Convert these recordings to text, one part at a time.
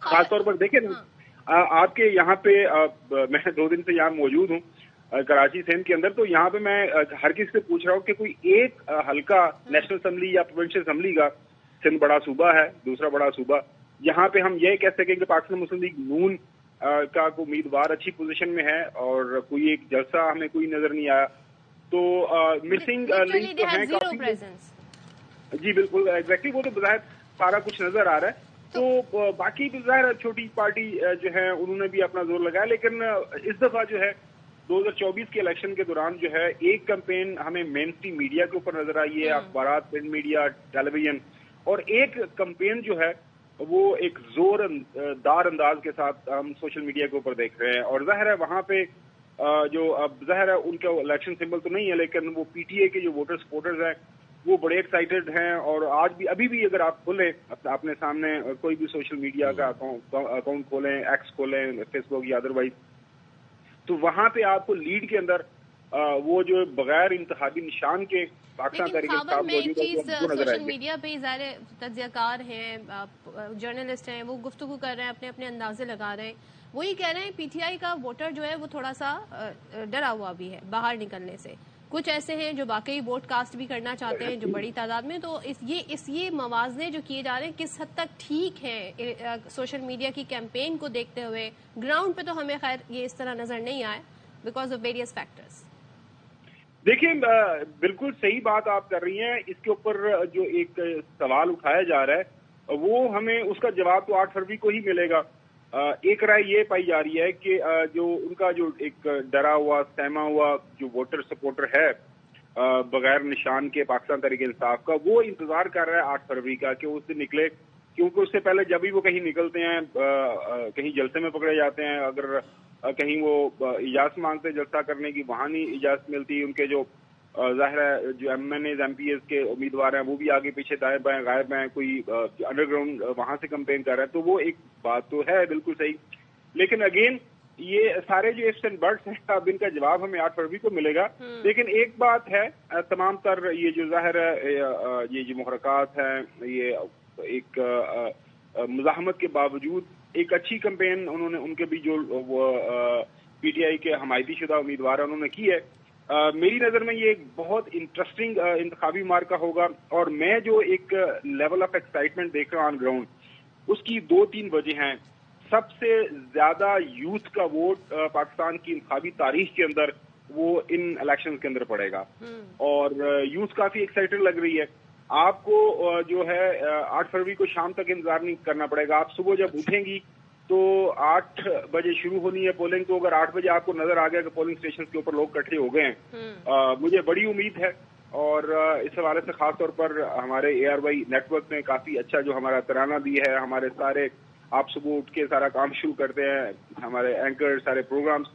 خاص طور پر دیکھیں نا آپ کے یہاں پہ میں 2 دن سے یہاں موجود ہوں کراچی سندھ کے اندر، تو یہاں پہ میں ہر کسی سے پوچھ رہا ہوں کہ کوئی ایک حلقہ نیشنل اسمبلی یا پروونشل اسمبلی کا، سندھ بڑا صوبہ ہے، دوسرا بڑا صوبہ، یہاں پہ ہم یہ کہہ سکیں کہ پاکستان مسلم لیگ نون کا کوئی امیدوار اچھی پوزیشن میں ہے اور کوئی ایک جلسہ ہمیں کوئی نظر نہیں آیا. تو مسنگ لنک تو ہیں کافی. جی بالکل ایگزیکٹلی، وہ تو بظاہر سارا کچھ نظر آ رہا ہے. تو باقی بظاہر چھوٹی پارٹی جو ہے انہوں نے بھی اپنا زور لگایا، لیکن اس دفعہ جو ہے 2024 کے الیکشن کے دوران جو ہے ایک کمپین ہمیں مین اسٹریم میڈیا کے اوپر نظر آئی ہے، اخبارات، پرنٹ میڈیا، ٹیلی ویژن، اور ایک کمپین جو ہے وہ ایک زور دار انداز کے ساتھ ہم سوشل میڈیا کے اوپر دیکھ رہے ہیں. اور ظاہر ہے وہاں پہ جو اب ظاہر ہے ان کا الیکشن سمبل تو نہیں ہے، لیکن وہ پی ٹی اے کے جو ووٹر سپورٹرز ہیں وہ بڑے ایکسائٹڈ ہیں. اور آج بھی ابھی بھی اگر آپ کھولیں اپنے سامنے کوئی بھی سوشل میڈیا کا اکاؤنٹ کھولیں، ایکس کھولیں، فیس بک یا ادروائز، تو وہاں پہ آپ کو لیڈ کے اندر وہ جو بغیر انتخابی نشان کے پاکستان تحریک انصاف موجود ہے. سوشل میڈیا پہ ظاہر تجزیہ کار ہیں، جرنلسٹ ہیں، وہ گفتگو کر رہے ہیں، اپنے اپنے اندازے لگا رہے ہیں. وہی کہہ رہے ہیں پی ٹی آئی کا ووٹر جو ہے وہ تھوڑا سا ڈرا ہوا بھی ہے باہر نکلنے سے. کچھ ایسے ہیں جو واقعی ووٹ کاسٹ بھی کرنا چاہتے ہیں جو بڑی تعداد میں. تو یہ موازنے جو کیے جا رہے ہیں کس حد تک ٹھیک ہیں سوشل میڈیا کی کیمپین کو دیکھتے ہوئے؟ گراؤنڈ پہ تو ہمیں خیر یہ اس طرح نظر نہیں آئے بیکاز آف ویریس فیکٹرز. دیکھیں بالکل صحیح بات آپ کر رہی ہیں. اس کے اوپر جو ایک سوال اٹھایا جا رہا ہے وہ ہمیں اس کا جواب تو 8 فروری کو ہی ملے گا. ایک رائے یہ پائی جا رہی ہے کہ جو ان کا جو ایک ڈرا ہوا سہما ہوا جو ووٹر سپورٹر ہے بغیر نشان کے پاکستان تحریک انصاف کا، وہ انتظار کر رہا ہے 8 فروری کا کہ اس دن نکلے. کیونکہ اس سے پہلے جب بھی وہ کہیں نکلتے ہیں کہیں جلسے میں پکڑے جاتے ہیں، اگر کہیں وہ اجازت مانگتے جلسہ کرنے کی وہاں نہیں اجازت ملتی. ان کے جو ظاہر ہے جو MNAs MPAs کے امیدوار ہیں وہ بھی آگے پیچھے دائیں بائیں غائب ہیں، کوئی انڈر گراؤنڈ وہاں سے کمپین کر رہا ہے. تو وہ ایک بات تو ہے بالکل صحیح، لیکن اگین یہ سارے جو ifs and buts ہیں اب ان کا جواب ہمیں 8 فروری کو ملے گا. لیکن ایک بات ہے، تمام تر یہ جو ظاہر ہے یہ جو محرکات ہیں، یہ ایک مزاحمت کے باوجود ایک اچھی کمپین انہوں نے، ان کے بھی جو پی ٹی آئی کے حمایتی شدہ امیدوار انہوں نے کی ہے. میری نظر میں یہ ایک بہت انٹرسٹنگ انتخابی مارکا ہوگا. اور میں جو ایک لیول آف ایکسائٹمنٹ دیکھ رہا ہوں آن گراؤنڈ، اس کی 2-3 وجہ ہیں. سب سے زیادہ یوتھ کا ووٹ پاکستان کی انتخابی تاریخ کے اندر وہ ان الیکشن کے اندر پڑے گا، اور یوتھ کافی ایکسائٹڈ لگ رہی ہے. آپ کو جو ہے 8 فروری کو شام تک انتظار نہیں کرنا پڑے گا. آپ صبح جب اٹھیں گی تو 8 بجے شروع ہونی ہے پولنگ. تو اگر 8 بجے آپ کو نظر آ گیا کہ پولنگ اسٹیشن کے اوپر لوگ اکٹھے ہو گئے ہیں، مجھے بڑی امید ہے. اور اس حوالے سے خاص طور پر ہمارے اے آر وائی نیٹ ورک نے کافی اچھا جو ہمارا ترانہ دی ہے. ہمارے سارے آپ صبح اٹھ کے سارا کام شروع کرتے ہیں، ہمارے اینکر سارے پروگرامز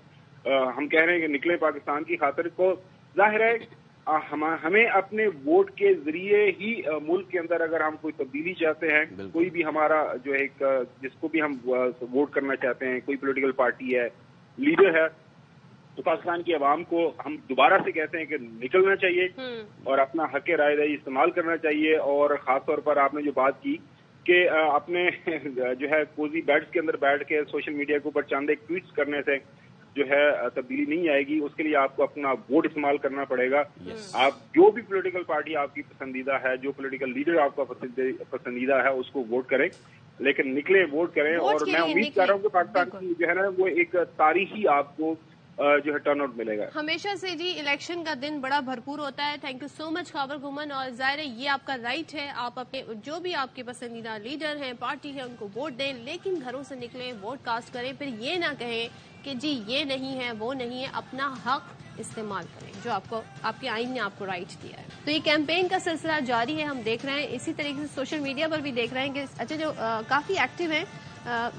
ہم کہہ رہے ہیں کہ نکلے پاکستان کی خاطر. کو ظاہر ہے ہمیں اپنے ووٹ کے ذریعے ہی ملک کے اندر اگر ہم کوئی تبدیلی چاہتے ہیں، کوئی بھی ہمارا جو ایک جس کو بھی ہم ووٹ کرنا چاہتے ہیں، کوئی پولیٹیکل پارٹی ہے، لیڈر ہے، تو پاکستان کی عوام کو ہم دوبارہ سے کہتے ہیں کہ نکلنا چاہیے اور اپنا حق رائے دہی استعمال کرنا چاہیے. اور خاص طور پر آپ نے جو بات کی کہ اپنے جو ہے کوزی بیڈز کے اندر بیٹھ کے سوشل میڈیا کے اوپر چند ایک ٹویٹس کرنے سے جو ہے تبدیلی نہیں آئے گی. اس کے لیے آپ کو اپنا ووٹ استعمال کرنا پڑے گا. آپ جو بھی پولیٹیکل پارٹی آپ کی پسندیدہ ہے، جو پولیٹیکل لیڈر آپ کا پسندیدہ ہے، اس کو ووٹ کریں، لیکن نکلے ووٹ کریں. اور میں امید کر رہا ہوں کہ پاکستان کی جو ہے نا وہ ایک تاریخی آپ کو جو ہے ٹرن آؤٹ ملے گا. ہمیشہ سے جی الیکشن کا دن بڑا بھرپور ہوتا ہے. تھینک یو سو مچ خاور گھومن. اور ظاہر ہے یہ آپ کا رائٹ ہے، آپ اپنے جو بھی آپ کے پسندیدہ لیڈر ہیں، پارٹی ہے، ان کو ووٹ دیں، لیکن گھروں سے نکلیں، ووٹ کاسٹ کریں. پھر یہ نہ کہیں کہ جی یہ نہیں ہے وہ نہیں ہے. اپنا حق استعمال کریں جو آپ کے آئین نے آپ کو رائٹ دیا ہے. تو یہ کیمپین کا سلسلہ جاری ہے، ہم دیکھ رہے ہیں. اسی طریقے سے سوشل میڈیا پر بھی دیکھ رہے ہیں کہ اچھا جو کافی ایکٹیو ہیں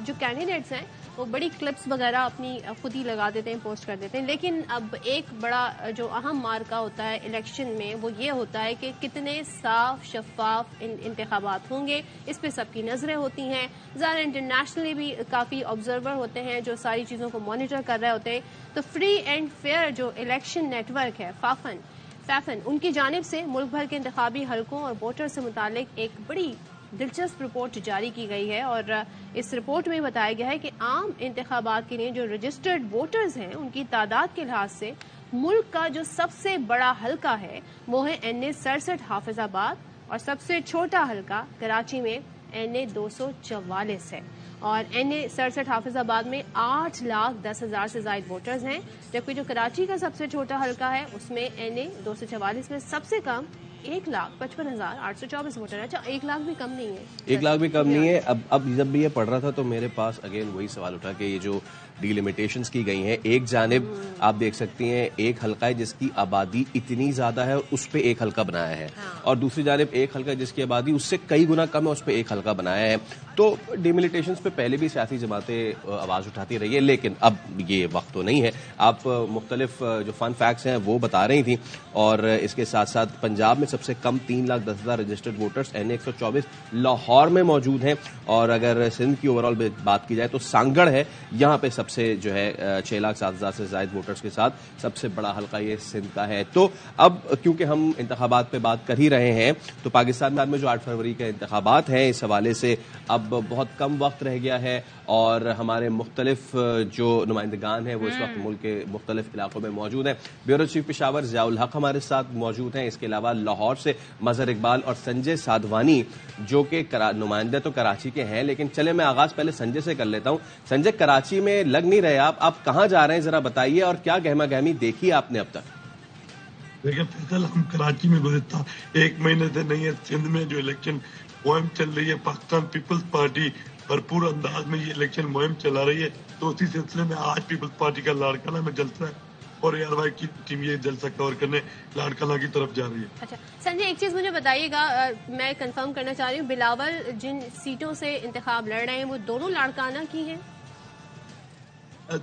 جو کینڈیڈیٹس ہیں وہ بڑی کلپس وغیرہ اپنی خود ہی لگا دیتے ہیں، پوسٹ کر دیتے ہیں. لیکن اب ایک بڑا جو اہم مارکا ہوتا ہے الیکشن میں وہ یہ ہوتا ہے کہ کتنے صاف شفاف انتخابات ہوں گے. اس پہ سب کی نظریں ہوتی ہیں. ظاہر انٹرنیشنلی بھی کافی آبزرور ہوتے ہیں جو ساری چیزوں کو مانیٹر کر رہے ہوتے ہیں. تو فری اینڈ فیئر جو الیکشن نیٹ ورک ہے فیفن، ان کی جانب سے ملک بھر کے انتخابی حلقوں اور ووٹر سے متعلق ایک بڑی دلچسپ رپورٹ جاری کی گئی ہے اور اس رپورٹ میں بتایا گیا ہے کہ عام انتخابات کے لیے جو رجسٹرڈ ووٹرز ہیں ان کی تعداد کے لحاظ سے ملک کا جو سب سے بڑا حلقہ ہے وہ ہے NA 67 حافظ آباد اور سب سے چھوٹا حلقہ کراچی میں NA 244 ہے اور NA 67 حافظ آباد میں 8,10,000 سے زائد ووٹرز ہیں، جبکہ جو کراچی کا سب سے چھوٹا حلقہ ہے اس میں NA 244 میں سب سے کم 1,55,824 ووٹر ہے۔ اچھا 1 لاکھ بھی کم نہیں ہے، 1 لاکھ بھی کم نہیں ہے۔ اب جب بھی یہ پڑھ رہا تھا تو میرے پاس اگین وہی سوال اٹھا کہ یہ جو ڈیلیمیٹیشنز کی گئی ہیں، ایک جانب آپ دیکھ سکتی ہیں ایک حلقہ ہے جس کی آبادی اتنی زیادہ ہے اس پہ ایک حلقہ بنایا ہے، اور دوسری جانب ایک حلقہ جس کی آبادی اس سے کئی گنا کم ہے اس پہ ایک حلقہ بنایا ہے۔ تو ڈیلیمیٹیشنز پہ پہلے بھی سیاسی جماعتیں آواز اٹھاتی رہی ہے، لیکن اب یہ وقت تو نہیں ہے۔ آپ مختلف جو فن فیکٹس ہیں وہ بتا رہی تھیں، اور اس کے ساتھ ساتھ پنجاب میں سب سے کم 3,10,000 رجسٹرڈ ووٹرز NA 124 لاہور میں موجود ہیں، اور اگر سندھ کی اوور آل بات کی جائے تو سانگڑ ہے، یہاں پہ سب سے جو ہے 6,07,000 سے زائد ووٹرز کے ساتھ سب سے بڑا حلقہ یہ سندھ کا ہے۔ تو اب کیونکہ ہم انتخابات پہ بات کر ہی رہے ہیں تو پاکستان میں جو 8 فروری کے انتخابات ہیں اس حوالے سے اب بہت کم وقت رہ گیا ہے، اور ہمارے مختلف جو نمائندگان ہیں وہ اس وقت ملک کے مختلف علاقوں میں موجود ہیں۔ بیورو چیف پشاور ضیاء الحق ہمارے ساتھ موجود ہیں، اس کے علاوہ لاہور سے مظہر اقبال اور سنجے سادھوانی جو کہ نمائندے تو کراچی کے ہیں، لیکن چلے میں آغاز پہلے سنجے سے کر لیتا ہوں۔ سنجے، کراچی میں لگ نہیں رہے آپ کہاں جا رہے ہیں ذرا بتائیے، اور کیا گہما گہمی دیکھی آپ نے اب تک؟ دیکھیں فیصل، ہم کراچی میں گزشتہ 1 مہینے سے نہیں ہے، سندھ میں جو الیکشن مہم چل رہی ہے پاکستان پیپلز پارٹی بھرپور انداز میں یہ الیکشن مہم چلا رہی ہے، تو اسی سلسلے میں آج پیپلز پارٹی کا لاڑکانہ میں جلسہ ہے اور ARY کی ٹیم یہ جلسہ کور کرنے لاڑکانہ کی طرف جا رہی ہے۔ اچھا سنجے، ایک چیز مجھے بتائیے گا، میں کنفرم کرنا چاہ رہی ہوں، بلاول جن سیٹوں سے انتخاب لڑ رہے ہیں وہ دونوں لاڑکانہ کی ہیں؟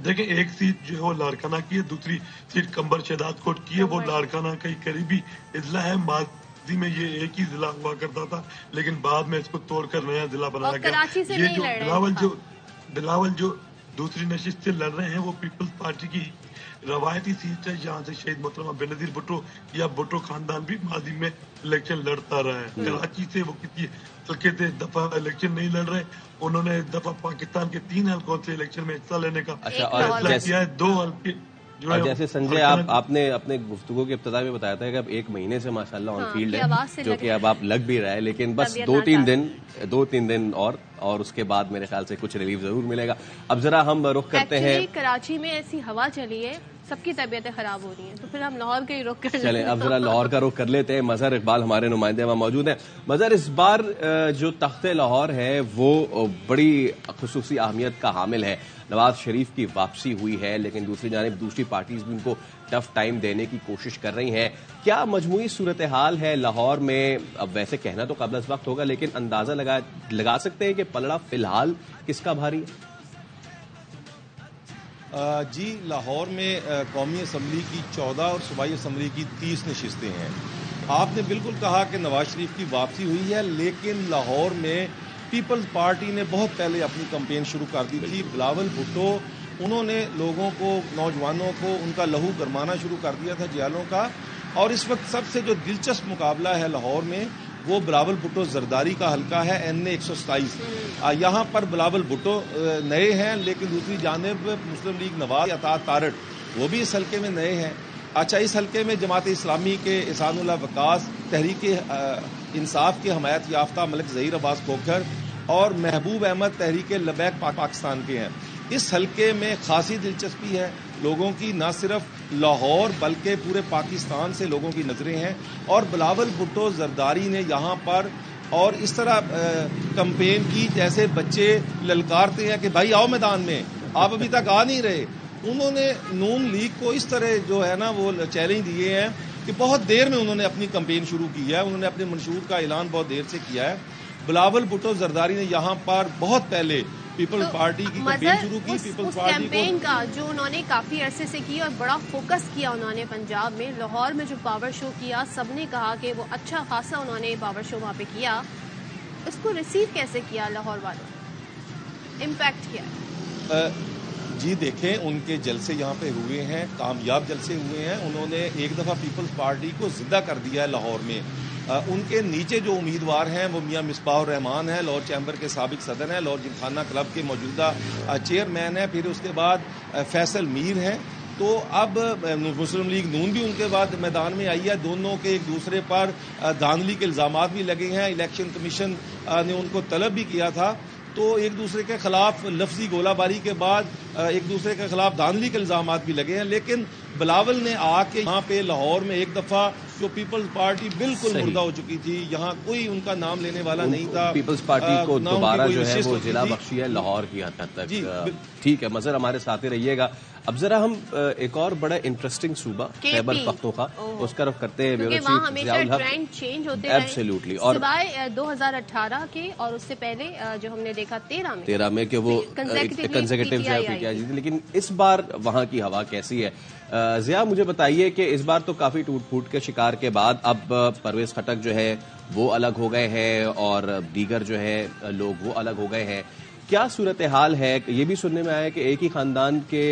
دیکھیں ایک سیٹ جو ہے وہ لاڑکانہ کی ہے، دوسری سیٹ کمبر شہداد کوٹ کی ہے، وہ لاڑکانہ کا ہی قریبی اضلاع ہے۔ ماضی میں یہ ایک ہی ضلع ہوا کرتا تھا، لیکن بعد میں اس کو توڑ کر نیا ضلع بنایا گیا۔ کراچی سے نہیں لڑ رہے ہیں، بلاول جو دوسری نشست سے لڑ رہے ہیں وہ پیپلز پارٹی کی روایتی سیٹ ہے، جہاں سے شہید محترمہ بینظیر بھٹو یا بھٹو خاندان بھی ماضی میں الیکشن لڑتا رہا ہے۔ کراچی سے وہ کسی حلقے سے اس دفعہ الیکشن نہیں لڑ رہے، انہوں نے اس دفعہ پاکستان کے 3 حلقوں سے الیکشن میں حصہ لینے کا فیصلہ کیا ہے۔ 2 حلقے اور جیسے سنجے آپ نے اپنے گفتگو کی ابتدا میں بتایا تھا کہ اب 1 مہینے سے ماشاءاللہ آن فیلڈ ہے، جو کہ اب آپ لگ بھی رہا ہے، لیکن بس 2-3 دن اور اس کے بعد میرے خیال سے کچھ ریلیف ضرور ملے گا۔ اب ذرا ہم رخ کرتے ہیں، کراچی میں ایسی ہوا چلی ہے، سب کی طبیعتیں خراب ہو رہی ہیں، تو پھر ہم لاہور کے ہی رخ کر چلیں اب ذرا لاہور کا رخ کر لیتے ہیں۔ مظہر اقبال ہمارے نمائندے وہاں موجود ہیں۔ مظہر، اس بار جو تخت لاہور ہے وہ بڑی خصوصی اہمیت کا حامل ہے۔ نواز شریف کی واپسی ہوئی ہے، لیکن دوسری جانب دوسری پارٹیز بھی ان کو ٹف ٹائم دینے کی کوشش کر رہی ہیں۔ کیا مجموعی صورتحال ہے لاہور میں؟ اب ویسے کہنا تو قبل از وقت ہوگا، لیکن اندازہ لگا سکتے ہیں کہ پلڑا فی الحال کس کا بھاری ہے؟ جی، لاہور میں قومی اسمبلی کی 14 اور صوبائی اسمبلی کی 30 نشستیں ہیں۔ آپ نے بالکل کہا کہ نواز شریف کی واپسی ہوئی ہے، لیکن لاہور میں پیپلز پارٹی نے بہت پہلے اپنی کمپین شروع کر دی تھی۔ بلاول بھٹو انہوں نے لوگوں کو، نوجوانوں کو ان کا لہو گرمانا شروع کر دیا تھا جیلوں کا، اور اس وقت سب سے جو دلچسپ مقابلہ ہے لاہور میں وہ بلاول بھٹو زرداری کا حلقہ ہے NA 127۔ یہاں پر بلاول بھٹو نئے ہیں، لیکن دوسری جانب مسلم لیگ نواز اطاعت تارٹ وہ بھی اس حلقے میں نئے ہیں۔ اچھا، اس حلقے میں جماعت اسلامی کے احسان اللہ وقاص، تحریک انصاف کے حمایت یافتہ ملک ظہیر عباس کھوکھر اور محبوب احمد تحریک لبیک پاکستان کے ہیں۔ اس حلقے میں خاصی دلچسپی ہے لوگوں کی، نہ صرف لاہور بلکہ پورے پاکستان سے لوگوں کی نظریں ہیں، اور بلاول بھٹو زرداری نے یہاں پر اور اس طرح کمپین کی جیسے بچے للکارتے ہیں کہ بھائی آؤ میدان میں، آپ ابھی تک آ نہیں رہے۔ انہوں نے نون لیگ کو اس طرح جو ہے نا وہ چیلنج دیے ہیں کہ بہت دیر میں انہوں نے اپنی کمپین شروع کی ہے، انہوں نے اپنے منشور کا اعلان بہت دیر سے کیا ہے۔ بلاول بھٹو زرداری نے یہاں پر بہت پہلے پیپلز پارٹی کی کمپین شروع کی۔ پیپلز پارٹی کیمپین کا جو انہوں نے کافی عرصے سے کی اور بڑا فوکس کیا انہوں نے پنجاب میں، لاہور میں جو پاور شو کیا، سب نے کہا کہ وہ اچھا خاصا انہوں نے پاور شو وہاں پہ کیا، اس کو ریسیو کیسے کیا لاہور والوں، امپیکٹ کیا؟ جی دیکھیں، ان کے جلسے یہاں پہ ہوئے ہیں، کامیاب جلسے ہوئے ہیں۔ انہوں نے ایک دفعہ پیپلز پارٹی کو زندہ کر دیا ہے لاہور میں۔ ان کے نیچے جو امیدوار ہیں وہ میاں مصباح الرحمان ہیں، لاہور چیمبر کے سابق صدر ہیں، لاہور جمخانہ کلب کے موجودہ چیئرمین ہیں، پھر اس کے بعد فیصل میر ہیں. تو اب مسلم لیگ نون بھی ان کے بعد میدان میں آئی ہے. دونوں کے ایک دوسرے پر دھاندلی کے الزامات بھی لگے ہیں. الیکشن کمیشن نے ان کو طلب بھی کیا تھا. تو ایک دوسرے کے خلاف لفظی گولہ باری کے بعد ایک دوسرے کے خلاف دھاندلی کے الزامات بھی لگے ہیں. لیکن بلاول نے آ کے یہاں پہ لاہور میں ایک دفعہ جو پیپلز پارٹی بالکل مردہ ہو چکی تھی، یہاں کوئی ان کا نام لینے والا نہیں تھا. پیپلز پارٹی کو دوبارہ جو ہے وہ ضلع بخشی ہے لاہور کی حد تک. ٹھیک ہے مظہر، ہمارے ساتھ رہیے گا. اب ذرا ہم ایک اور بڑا انٹرسٹنگ صوبہ خیبر پختونخوا اس کا رخ کرتے ہیں. ایبسلیوٹلی. اور 2018 کے اور اس سے پہلے جو ہم نے دیکھا 13 میں کہ وہ کنزیکٹو جو ہے PTI جیتی. لیکن اس بار وہاں کی ہوا کیسی ہے؟ ضیاء مجھے بتائیے کہ اس بار تو کافی ٹوٹ پھوٹ کے شکار کے بعد اب پرویز خٹک جو ہے وہ الگ ہو گئے ہیں اور دیگر جو ہے لوگ وہ الگ ہو گئے ہیں. کیا صورتحال ہے؟ یہ بھی سننے میں آیا کہ ایک ہی خاندان کے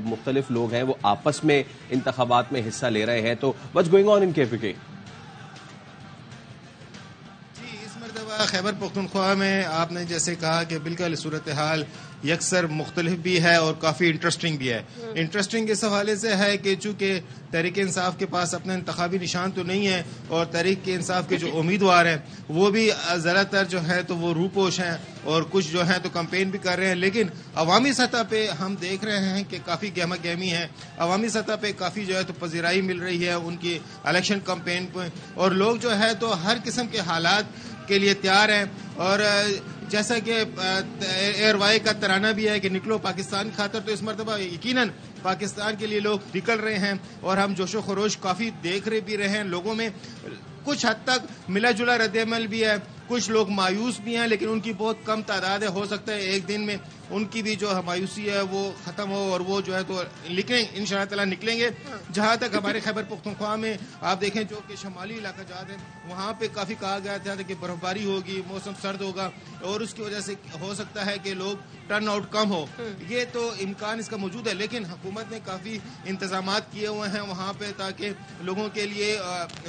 مختلف لوگ ہیں وہ آپس میں انتخابات میں حصہ لے رہے ہیں. تو what's going on in KPK؟ جی اس مرتبہ خیبر پختونخوا میں آپ نے جیسے کہا کہ بالکل صورتحال یکسر مختلف بھی ہے اور کافی انٹرسٹنگ بھی ہے. انٹرسٹنگ اس حوالے سے ہے کہ چونکہ تحریک انصاف کے پاس اپنا انتخابی نشان تو نہیں ہے اور تحریک انصاف کے جو امیدوار ہیں وہ بھی زیادہ تر جو ہے تو وہ روپوش ہیں اور کچھ جو ہیں تو کمپین بھی کر رہے ہیں. لیکن عوامی سطح پہ ہم دیکھ رہے ہیں کہ کافی گہما گہمی ہے. عوامی سطح پہ کافی جو ہے تو پذیرائی مل رہی ہے ان کی الیکشن کمپین پہ، اور لوگ جو ہے تو ہر قسم کے حالات کے لیے تیار ہیں. اور جیسا کہ ایئر وائی کا ترانہ بھی ہے کہ نکلو پاکستان خاطر، تو اس مرتبہ یقیناً پاکستان کے لیے لوگ نکل رہے ہیں اور ہم جوش و خروش کافی دیکھ رہے بھی رہے ہیں. لوگوں میں کچھ حد تک ملا جلا رد عمل بھی ہے، کچھ لوگ مایوس بھی ہیں، لیکن ان کی بہت کم تعداد ہے. ہو سکتا ہے ایک دن میں ان کی بھی جو مایوسی ہے وہ ختم ہو اور وہ جو ہے تو ان شاء اللہ تعالیٰ نکلیں گے. جہاں تک ہمارے خیبر پختونخوا میں آپ دیکھیں جو کہ شمالی علاقہ جات ہیں وہاں پہ کافی کہا گیا تھا کہ برف باری ہوگی، موسم سرد ہوگا اور اس کی وجہ سے ہو سکتا ہے کہ لوگ ٹرن آؤٹ کم ہو. یہ تو امکان اس کا موجود ہے، لیکن حکومت نے کافی انتظامات کیے ہوئے ہیں وہاں پہ تاکہ لوگوں کے لیے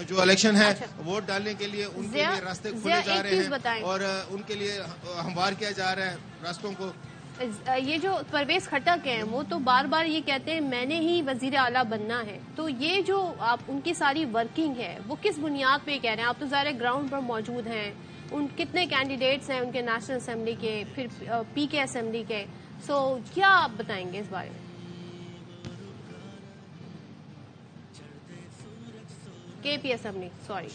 جو الیکشن ہے ووٹ ڈالنے کے لیے ان کے لیے راستے کھولے جا رہے ہیں اور ان کے لیے ہموار کیا جا رہا ہے راستوں کو. یہ جو پرویز خٹک ہیں وہ تو بار بار یہ کہتے ہیں میں نے ہی وزیر اعلیٰ بننا ہے. تو یہ جو آپ ان کی ساری ورکنگ ہے وہ کس بنیاد پہ کہہ رہے ہیں؟ آپ تو ظاہر گراؤنڈ پر موجود ہیں. ان کتنے کینڈیڈیٹس ہیں ان کے نیشنل اسمبلی کے، پھر PK اسمبلی کے؟ سو کیا آپ بتائیں گے اس بارے میں؟ KP assembly, sorry.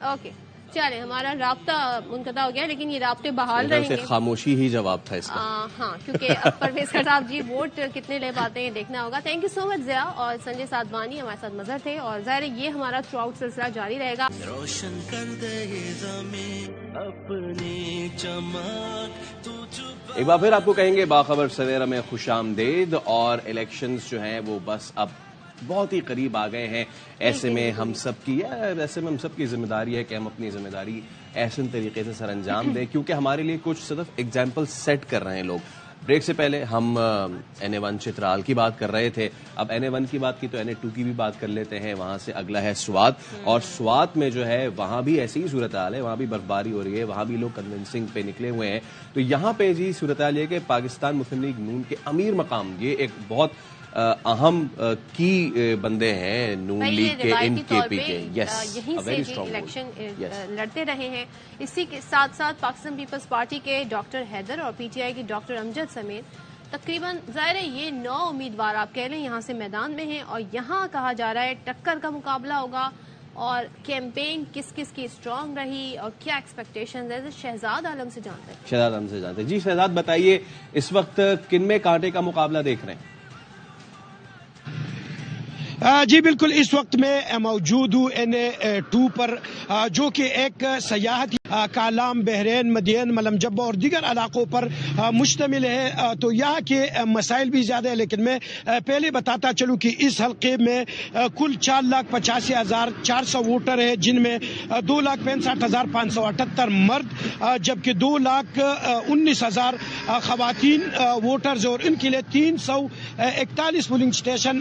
اوکے چلیں، ہمارا رابطہ منقطع ہو گیا لیکن یہ رابطے بحال رہیں گے. خاموشی ہی جواب تھا اس کا. ہاں کیونکہ اب پرویز خٹک جی ووٹ کتنے لے پاتے ہیں دیکھنا ہوگا. تھینک یو سو مچ ضیاء اور سنجے سادوانی ہمارے ساتھ مظہر تھے، اور ظاہر یہ ہمارا تھرو آؤٹ سلسلہ جاری رہے گا. روشن کر دے زمین اپنی چمک. ایک بار پھر آپ کو کہیں گے باخبر سویرا میں خوش آمدید. اور الیکشنز جو ہیں وہ بس اب بہت ہی قریب آ گئے ہیں. ایسے میں ہم سب کی ذمہ داری ہے کہ ہم اپنی ذمہ داری احسن طریقے سے سر انجام دیں، کیونکہ ہمارے لیے کچھ صرف ایگزامپل سیٹ کر رہے ہیں لوگ. بریک سے پہلے ہم NA1 چترال کی بات کر رہے تھے. اب NA1 کی بات کی تو NA2 کی بھی بات کر لیتے ہیں. وہاں سے اگلا ہے سوات، اور سوات میں جو ہے وہاں بھی ایسی ہی صورتحال ہے. وہاں بھی برفباری ہو رہی ہے، وہاں بھی لوگ کنونسنگ پہ نکلے ہوئے ہیں. تو یہاں پہ جی صورتحال یہ کہ پاکستان مسلم لیگ نون کے امیر مقام، یہ ایک بہت اہم کی بندے ہیں نون لیگ کے، ان KP کے. یہیں سے جی الیکشن لڑتے رہے ہیں. اسی کے ساتھ ساتھ پاکستان پیپلز پارٹی کے ڈاکٹر حیدر اور PTI کے ڈاکٹر امجد سمیت تقریباً ظاہر ہے یہ 9 امیدوار آپ کہہ لیں یہاں سے میدان میں ہیں، اور یہاں کہا جا رہا ہے ٹکر کا مقابلہ ہوگا. اور کیمپین کس کس کی اسٹرانگ رہی اور کیا ایکسپیکٹیشنز ہے، شہزاد عالم سے جانتے ہیں. شہزاد عالم سے جانتے ہیں. جی شہزاد بتائیے اس وقت کن میں کانٹے کا مقابلہ دیکھ رہے ہیں؟ جی بالکل، اس وقت میں موجود ہوں NA2 پر، جو کہ ایک سیاحتی کالام، بحرین، مدین، ملم جبہ اور دیگر علاقوں پر مشتمل ہے. تو یہاں کے مسائل بھی زیادہ ہیں، لیکن میں پہلے بتاتا چلوں کہ اس حلقے میں کل 4,85,400 ووٹر ہیں، جن میں 2,65,578 مرد جبکہ 2,19,000 خواتین ووٹرز، اور ان کے لیے 341 پولنگ اسٹیشن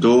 2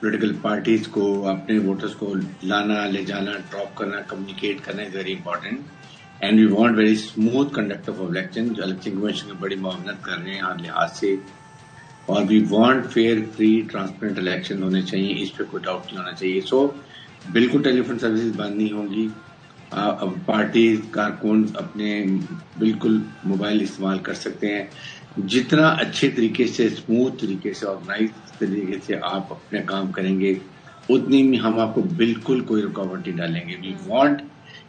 پولیٹیکل پارٹیز کو اپنے ووٹرز کو لانا لے جانا ڈراپ کرنا کمیونیکیٹ کرنا is very important and we want very smooth conduct of election. جو الیکشن کمیشن کی بڑی معاونت کر رہے ہیں ہر لحاظ سے, اور we want fair free transparent election ہونے چاہیے, اس پہ کوئی ڈاؤٹ نہیں ہونا چاہیے. سو بالکل ٹیلی فون سروسز بند نہیں ہوں گی. پارٹی کارکن اپنے بالکل موبائل استعمال کر سکتے ہیں. جتنا اچھے طریقے سے اسموتھ طریقے سے آرگنائز طریقے سے آپ اپنے کام کریں گے اتنی میں ہم آپ کو بالکل کوئی رکاوٹ نہیں ڈالیں گے. وی وانٹ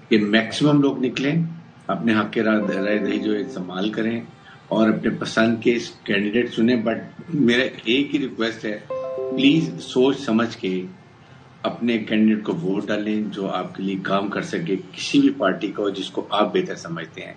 کہ میکسیمم لوگ نکلیں, اپنے حق کے رائے دہی جو استعمال کریں اور اپنے پسند کے کینڈیڈیٹ چنیں. بٹ میرا ایک ہی ریکویسٹ ہے, پلیز سوچ سمجھ کے اپنے کینڈیڈیٹ کو ووٹ ڈالیں جو آپ کے لیے کام کر سکے, کسی بھی پارٹی کو جس کو آپ بہتر سمجھتے ہیں.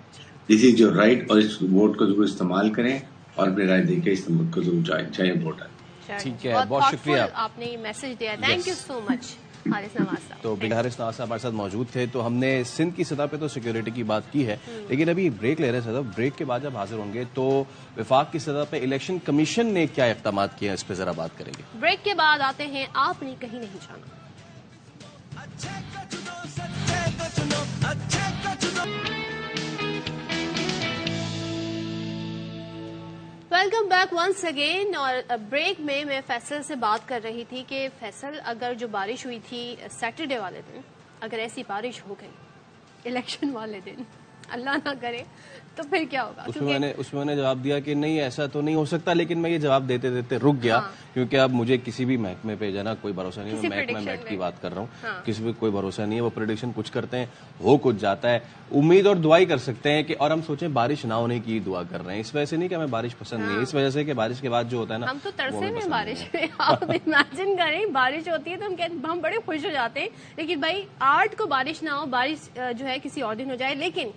دس از یور رائٹ, اور اس ووٹ کو ضرور استعمال کریں اور اپنے رائے دے کے استعمال کو ضرور چاہیے ووٹ ڈالیں. ٹھیک ہے, بہت شکریہ, آپ نے میسج دیا, تھینک یو سو مچ حارث نواز صاحب. تو حارث نواز صاحب ہمارے ساتھ موجود تھے. تو ہم نے سندھ کی سطح پہ تو سیکیورٹی کی بات کی ہے, لیکن ابھی بریک لے رہے ہیں صاحب. بریک کے بعد جب حاضر ہوں گے تو وفاق کی سطح پہ الیکشن کمیشن نے کیا اقدامات کیے ہیں اس پہ ذرا بات کریں گے. بریک کے بعد آتے ہیں, آپ نے کہیں نہیں جانا. Welcome back once again. اور بریک میں فیصل سے بات کر رہی تھی کہ فیصل, اگر جو بارش ہوئی تھی سیٹرڈے والے دن, اگر ایسی بارش ہو گئی الیکشن والے دن, اللہ نہ کرے, تو پھر کیا ہوگا؟ اس میں نے جواب دیا کہ نہیں ایسا تو نہیں ہو سکتا, لیکن میں یہ جواب دیتے دیتے رک گیا کیونکہ اب مجھے کسی بھی محکمے پہ جانا کوئی بھروسہ نہیں ہے. میں محکمہ میٹ کی بات کر رہا ہوں, کسی پہ کوئی بھروسہ نہیں ہے. وہ پریڈکشن کچھ کرتے ہیں, ہو کچھ جاتا ہے. امید اور دعائی کر سکتے ہیں کہ, اور ہم سوچیں بارش نہ ہونے کی دعا کر رہے ہیں. اس وجہ سے نہیں کہ ہمیں بارش پسند نہیں ہے, اس وجہ سے کہ بارش کے بعد جو ہوتا ہے نا, ہم تو ترسے میں بارش میں. آپ امیجن کریں بارش ہوتی ہے تو ہم بڑے خوش ہو جاتے ہیں, لیکن بھائی 8 کو بارش نہ ہو, بارش جو ہے کسی اور دن ہو جائے, لیکن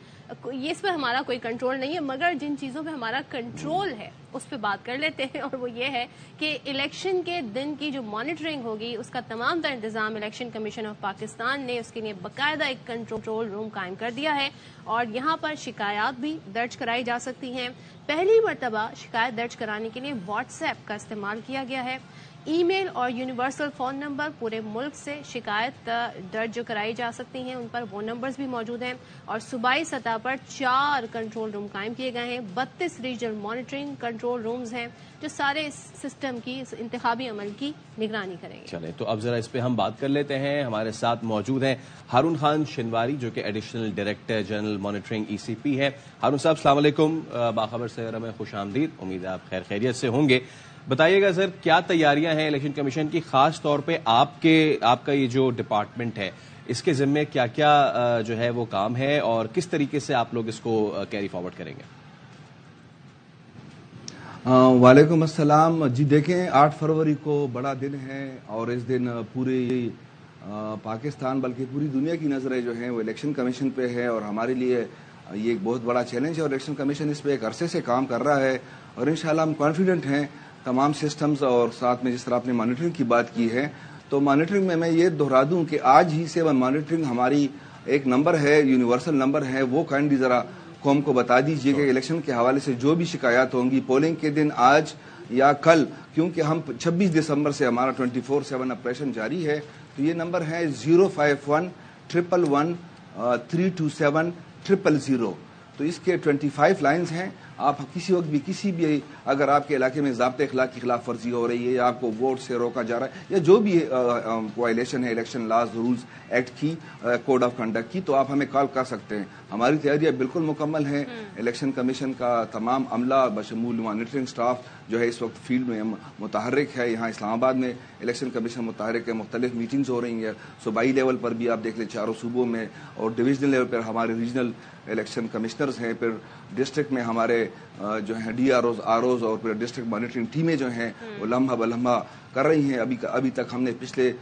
یہ اس پہ ہمارا کوئی کنٹرول نہیں ہے. مگر جن چیزوں پہ ہمارا کنٹرول ہے اس پہ بات کر لیتے ہیں, اور وہ یہ ہے کہ الیکشن کے دن کی جو مانیٹرنگ ہوگی اس کا تمام تر انتظام الیکشن کمیشن آف پاکستان نے اس کے لیے باقاعدہ ایک کنٹرول روم قائم کر دیا ہے, اور یہاں پر شکایات بھی درج کرائی جا سکتی ہیں. پہلی مرتبہ شکایت درج کرانے کے لیے واٹس ایپ کا استعمال کیا گیا ہے. ای میل اور یونیورسل فون نمبر پورے ملک سے شکایت درج جو کرائی جا سکتی ہیں ان پر وہ نمبرز بھی موجود ہیں. اور صوبائی سطح پر 4 کنٹرول روم قائم کیے گئے ہیں. 32 ریجنل مانیٹرنگ کنٹرول رومز ہیں جو سارے اس سسٹم کی, اس انتخابی عمل کی نگرانی کریں گے. چلیں تو اب ذرا اس پہ ہم بات کر لیتے ہیں. ہمارے ساتھ موجود ہیں ہارون خان شنواری جو کہ additional director general monitoring ECP ہے. ہارون صاحب السلام علیکم, باخبر سحر میں خوش آمدید. امید ہے آپ خیر خیریت سے ہوں گے. بتائیے گا سر, کیا تیاریاں ہیں الیکشن کمیشن کی, خاص طور پہ آپ کا یہ جو ڈپارٹمنٹ ہے اس کے ذمے کیا کیا جو ہے وہ کام ہے, اور کس طریقے سے آپ لوگ اس کو کیری فارورڈ کریں گے؟ وعلیکم السلام. جی دیکھیں, 8 فروری کو بڑا دن ہے, اور اس دن پورے پاکستان بلکہ پوری دنیا کی نظریں جو ہیں وہ الیکشن کمیشن پہ ہے, اور ہمارے لیے یہ ایک بہت بڑا چیلنج ہے, اور الیکشن کمیشن اس پہ ایک عرصے سے کام کر رہا ہے, اور انشاءاللہ ہم کانفیڈنٹ ہیں تمام سسٹمز, اور ساتھ میں جس طرح آپ نے مانیٹرنگ کی بات کی ہے, تو مانیٹرنگ میں یہ دہرا دوں کہ آج ہی سے مانیٹرنگ ہماری ایک نمبر ہے, یونیورسل نمبر ہے, وہ کائنڈلی ذرا قوم کو بتا دیجئے کہ الیکشن کے حوالے سے جو بھی شکایات ہوں گی پولنگ کے دن, آج یا کل, کیونکہ ہم 26 دسمبر سے ہمارا 24/7 آپریشن جاری ہے, تو یہ نمبر ہے 051-111-327-000. تو اس کے 25 لائنز ہیں. آپ کسی وقت بھی کسی بھی اگر آپ کے علاقے میں ضابطۂ اخلاق کی خلاف ورزی ہو رہی ہے, یا آپ کو ووٹ سے روکا جا رہا ہے, یا جو بھی وائلیشن ہے الیکشن لاز رولز ایکٹ کی, کوڈ آف کنڈکٹ کی, تو آپ ہمیں کال کر سکتے ہیں. ہماری تیاریاں بالکل مکمل ہیں. الیکشن کمیشن کا تمام عملہ بشمول مانیٹرنگ سٹاف جو ہے اس وقت فیلڈ میں متحرک ہے. یہاں اسلام آباد میں الیکشن کمیشن متحرک ہے, مختلف میٹنگز ہو رہی ہیں. صوبائی لیول پر بھی آپ دیکھ لیں 4 صوبوں میں, اور ڈویژنل لیول پر ہمارے ریجنل الیکشن کمشنرز ہیں. پھر ڈسٹرکٹ میں ہمارے جو ہیں DROs ROs, اور پھر ڈسٹرکٹ مانیٹرنگ ٹیمیں جو ہیں وہ لمحہ بلمحہ کر رہی ہیں. ابھی تک ہم نے پچھلے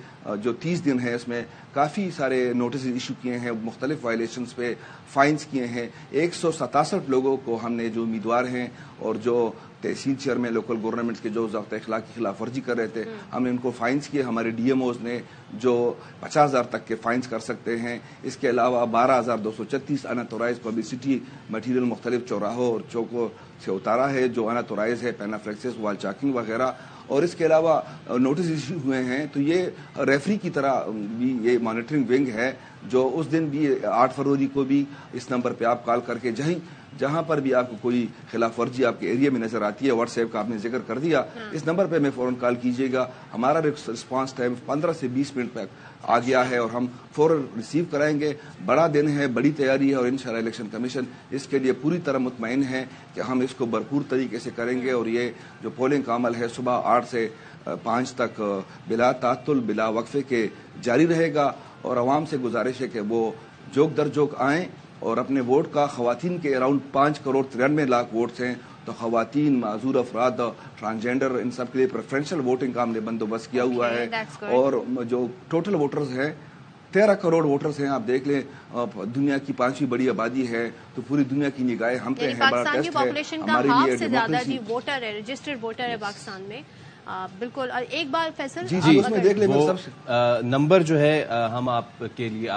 جو 30 دن ہیں اس میں کافی سارے نوٹس ایشو کیے ہیں, مختلف وائلیشنز پہ فائنز کیے ہیں. 167 لوگوں کو ہم نے, جو امیدوار ہیں اور جو تحصیل چیئرمین لوکل گورنمنٹس کے جو ضابطۂ اخلاق کی خلاف ورزی کر رہے تھے, ہم نے ان کو فائنز کیے. ہمارے DMOs نے جو 50,000 تک کے فائنز کر سکتے ہیں. اس کے علاوہ 12,236 اناتورائز پبلسٹی مٹیریل مختلف چوراہوں اور چوکوں سے اتارا ہے, جو اناتورائز ہے, پینافلیکسس, وال چاکنگ وغیرہ. اور اس کے علاوہ نوٹس ایشو ہوئے ہیں. تو یہ ریفری کی طرح بھی یہ مانیٹرنگ ونگ ہے جو اس دن بھی 8 فروری کو بھی اس نمبر پہ آپ کال کر کے جہاں پر بھی آپ کو کوئی خلاف ورزی آپ کے ایریا میں نظر آتی ہے, واٹس ایپ کا آپ نے ذکر کر دیا, اس نمبر پہ میں فوراً کال کیجیے گا. ہمارا رسپانس ٹائم 15 سے 20 منٹ تک آ گیا ہے اور ہم فوراً ریسیو کرائیں گے. بڑا دن ہے, بڑی تیاری ہے اور انشاءاللہ الیکشن کمیشن اس کے لیے پوری طرح مطمئن ہے کہ ہم اس کو بھرپور طریقے سے کریں گے. اور یہ جو پولنگ کا عمل ہے صبح 8 سے 5 تک بلا تعطل بلا وقفے کے جاری رہے گا. اور عوام سے گزارش ہے کہ وہ جوک در جوک آئیں اور اپنے ووٹ کا, خواتین کے اراؤنڈ 5 کروڑ 93 لاکھ ووٹس ہیں, تو خواتین, معذور افراد, ٹرانسجینڈر, ان سب کے لیے پریفرنشل ووٹنگ کا ہم نے بندوبست کیا ہوا ہے. اور جو ٹوٹل ووٹرز ہیں 13 کروڑ ووٹرز ہیں. آپ دیکھ لیں دنیا کی 5ویں بڑی آبادی ہے, تو پوری دنیا کی نگاہیں ہم پہ ہیں. بڑا ٹیسٹ ہے ہمارے لیے ڈیموکریسی. ووٹر ہے, رجسٹرڈ ووٹر ہے پاکستان میں. بالکل. ایک بار فیصل جی اس میں دیکھ لیں نمبر جو ہے ہم آپ کے لیے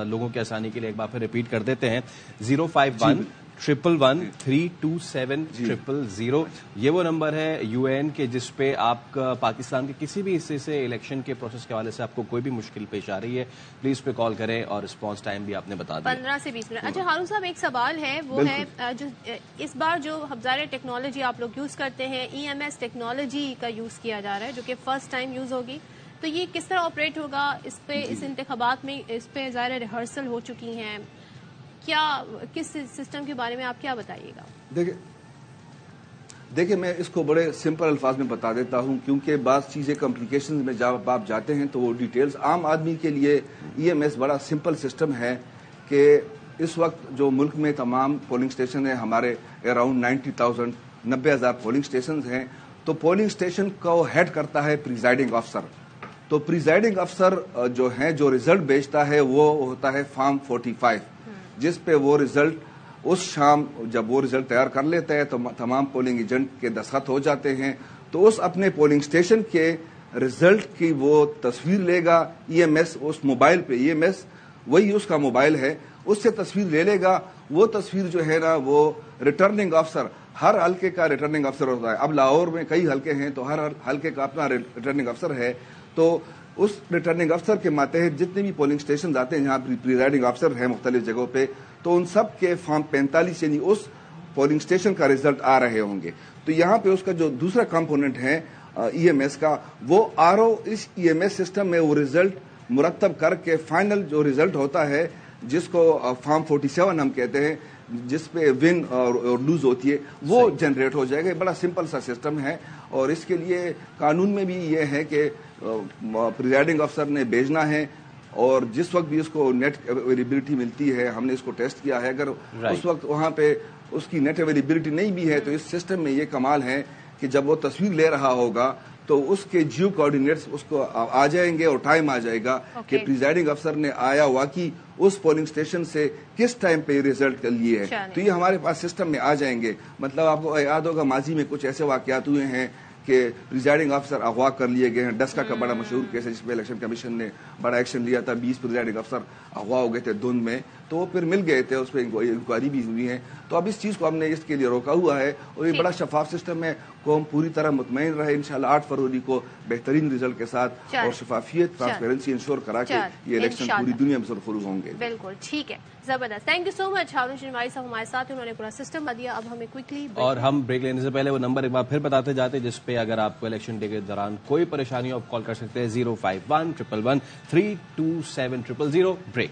لوگوں کے آسانی کے لیے ایک بار پھر ریپیٹ کر دیتے ہیں. 051-111-327-000 یہ وہ نمبر ہے یو این کے جس پہ آپ کا پاکستان کے کسی بھی حصے سے الیکشن کے پروسیس کے حوالے سے آپ کو کوئی بھی مشکل پیش آ رہی ہے, پلیز پہ کال کریں. اور رسپانس ٹائم بھی آپ نے بتا دیا 15 سے 20 منٹ. اچھا ہارون صاحب, ایک سوال ہے, وہ ہے جو اس بار جو ہزارے ٹیکنالوجی آپ لوگ یوز کرتے ہیں, EMS ٹیکنالوجی کا یوز کیا جا رہا ہے جو کہ فرسٹ ٹائم یوز ہوگی, تو یہ کس طرح آپریٹ ہوگا اس پہ؟ اس انتخابات میں اس پہ ظاہر ریہرسل ہو چکی ہیں, کیا کس سسٹم کے بارے میں آپ کیا بتائیے گا؟ دیکھیں میں اس کو بڑے سمپل الفاظ میں بتا دیتا ہوں, کیونکہ بعض چیزیں کمپلیکیشنز میں جب آپ جاتے ہیں تو وہ ڈیٹیلز عام آدمی کے لیے EMS بڑا سمپل سسٹم ہے کہ اس وقت جو ملک میں تمام پولنگ سٹیشن ہیں, ہمارے اراؤنڈ 90,000 پولنگ سٹیشنز ہیں, تو پولنگ اسٹیشن کو ہیڈ کرتا ہے پریزائڈنگ افسر. تو پریزائڈنگ افسر جو ہے جو ریزلٹ بیچتا ہے وہ ہوتا ہے فارم 45, جس پہ وہ ریزلٹ اس شام جب وہ ریزلٹ تیار کر لیتا ہے تو تمام پولنگ ایجنٹ کے دستخط ہو جاتے ہیں. تو اس اپنے پولنگ اسٹیشن کے ریزلٹ کی وہ تصویر لے گا EMS اس موبائل پہ, EMS وہی اس کا موبائل ہے, اس سے تصویر لے لے گا. وہ تصویر جو ہے نا وہ ریٹرننگ افسر, ہر حلقے کا ریٹرننگ افسر ہوتا ہے. اب لاہور میں کئی حلقے ہیں تو ہر حلقے کا اپنا ریٹرننگ افسر ہے. تو اس ریٹرننگ افسر کے ماتحت جتنے بھی پولنگ اسٹیشن آتے ہیں جہاں پریزائڈنگ افسر ہیں مختلف جگہوں پہ, تو ان سب کے فارم 45 یعنی اس پولنگ اسٹیشن کا ریزلٹ آ رہے ہوں گے. تو یہاں پہ اس کا جو دوسرا کمپوننٹ ہے EMS کا, وہ RO اس EMS سسٹم میں وہ ریزلٹ مرتب کر کے فائنل جو ریزلٹ ہوتا ہے جس کو فارم 47 ہم کہتے ہیں, جس پہ ون اور لوز ہوتی ہے, وہ جنریٹ ہو جائے گا. بڑا سمپل سا سسٹم ہے اور اس کے لیے قانون میں بھی یہ ہے کہ پریزائڈنگ افسر نے بھیجنا ہے اور جس وقت بھی اس کو نیٹ اویلیبلٹی ملتی ہے, ہم نے اس کو ٹیسٹ کیا ہے, اگر اس وقت وہاں پہ اس کی نیٹ اویلیبلٹی نہیں بھی ہے تو اس سسٹم میں یہ کمال ہے کہ جب وہ تصویر لے رہا ہوگا تو اس کے جیو کوآرڈینیٹس اس کو آ جائیں گے اور ٹائم آ جائے گا کہ پریزائڈنگ افسر نے آیا واقعی اس پولنگ اسٹیشن سے کس ٹائم پہ ریزلٹ کر لیے ہے. تو یہ ہمارے پاس سسٹم میں آ جائیں گے. مطلب آپ کو یاد ہوگا ماضی میں کچھ ایسے واقعات ہوئے ہیں کہ پریزائڈنگ افسر اغوا کر لیے گئے ہیں. ڈسکا کا بڑا مشہور کیس ہے جس پہ الیکشن کمیشن نے بڑا ایکشن لیا تھا. 20 پریزائڈنگ افسر اغوا ہو گئے تھے دھند میں, تو وہ پھر مل گئے تھے, اس پہ انکوائری بھی ہوئی ہے. تو اب اس چیز کو ہم نے اس کے لیے روکا ہوا ہے اور یہ بڑا شفاف سسٹم ہے. قوم پوری طرح مطمئن رہے. انشاءاللہ 8 فروری کو بہترین ریزلٹ کے ساتھ اور شفافیت ٹرانسپیرنسی انشور کرا کے یہ الیکشن پوری دنیا میں سرخرو ہوں گے. بالکل ٹھیک ہے, زبردست. تھینک یو سو مچ ہارون شنواری صاحب ہمارے ساتھ, انہوں نے پورا سسٹم دیا. اب ہمیں کوئکلی اور ہم بریک لینے سے پہلے وہ نمبر ایک بار پھر بتاتے جاتے جس پہ اگر آپ کو الیکشن ڈے کے دوران کوئی پریشانی ہو آپ کال کر سکتے ہیں 051-111-327-000. بریک.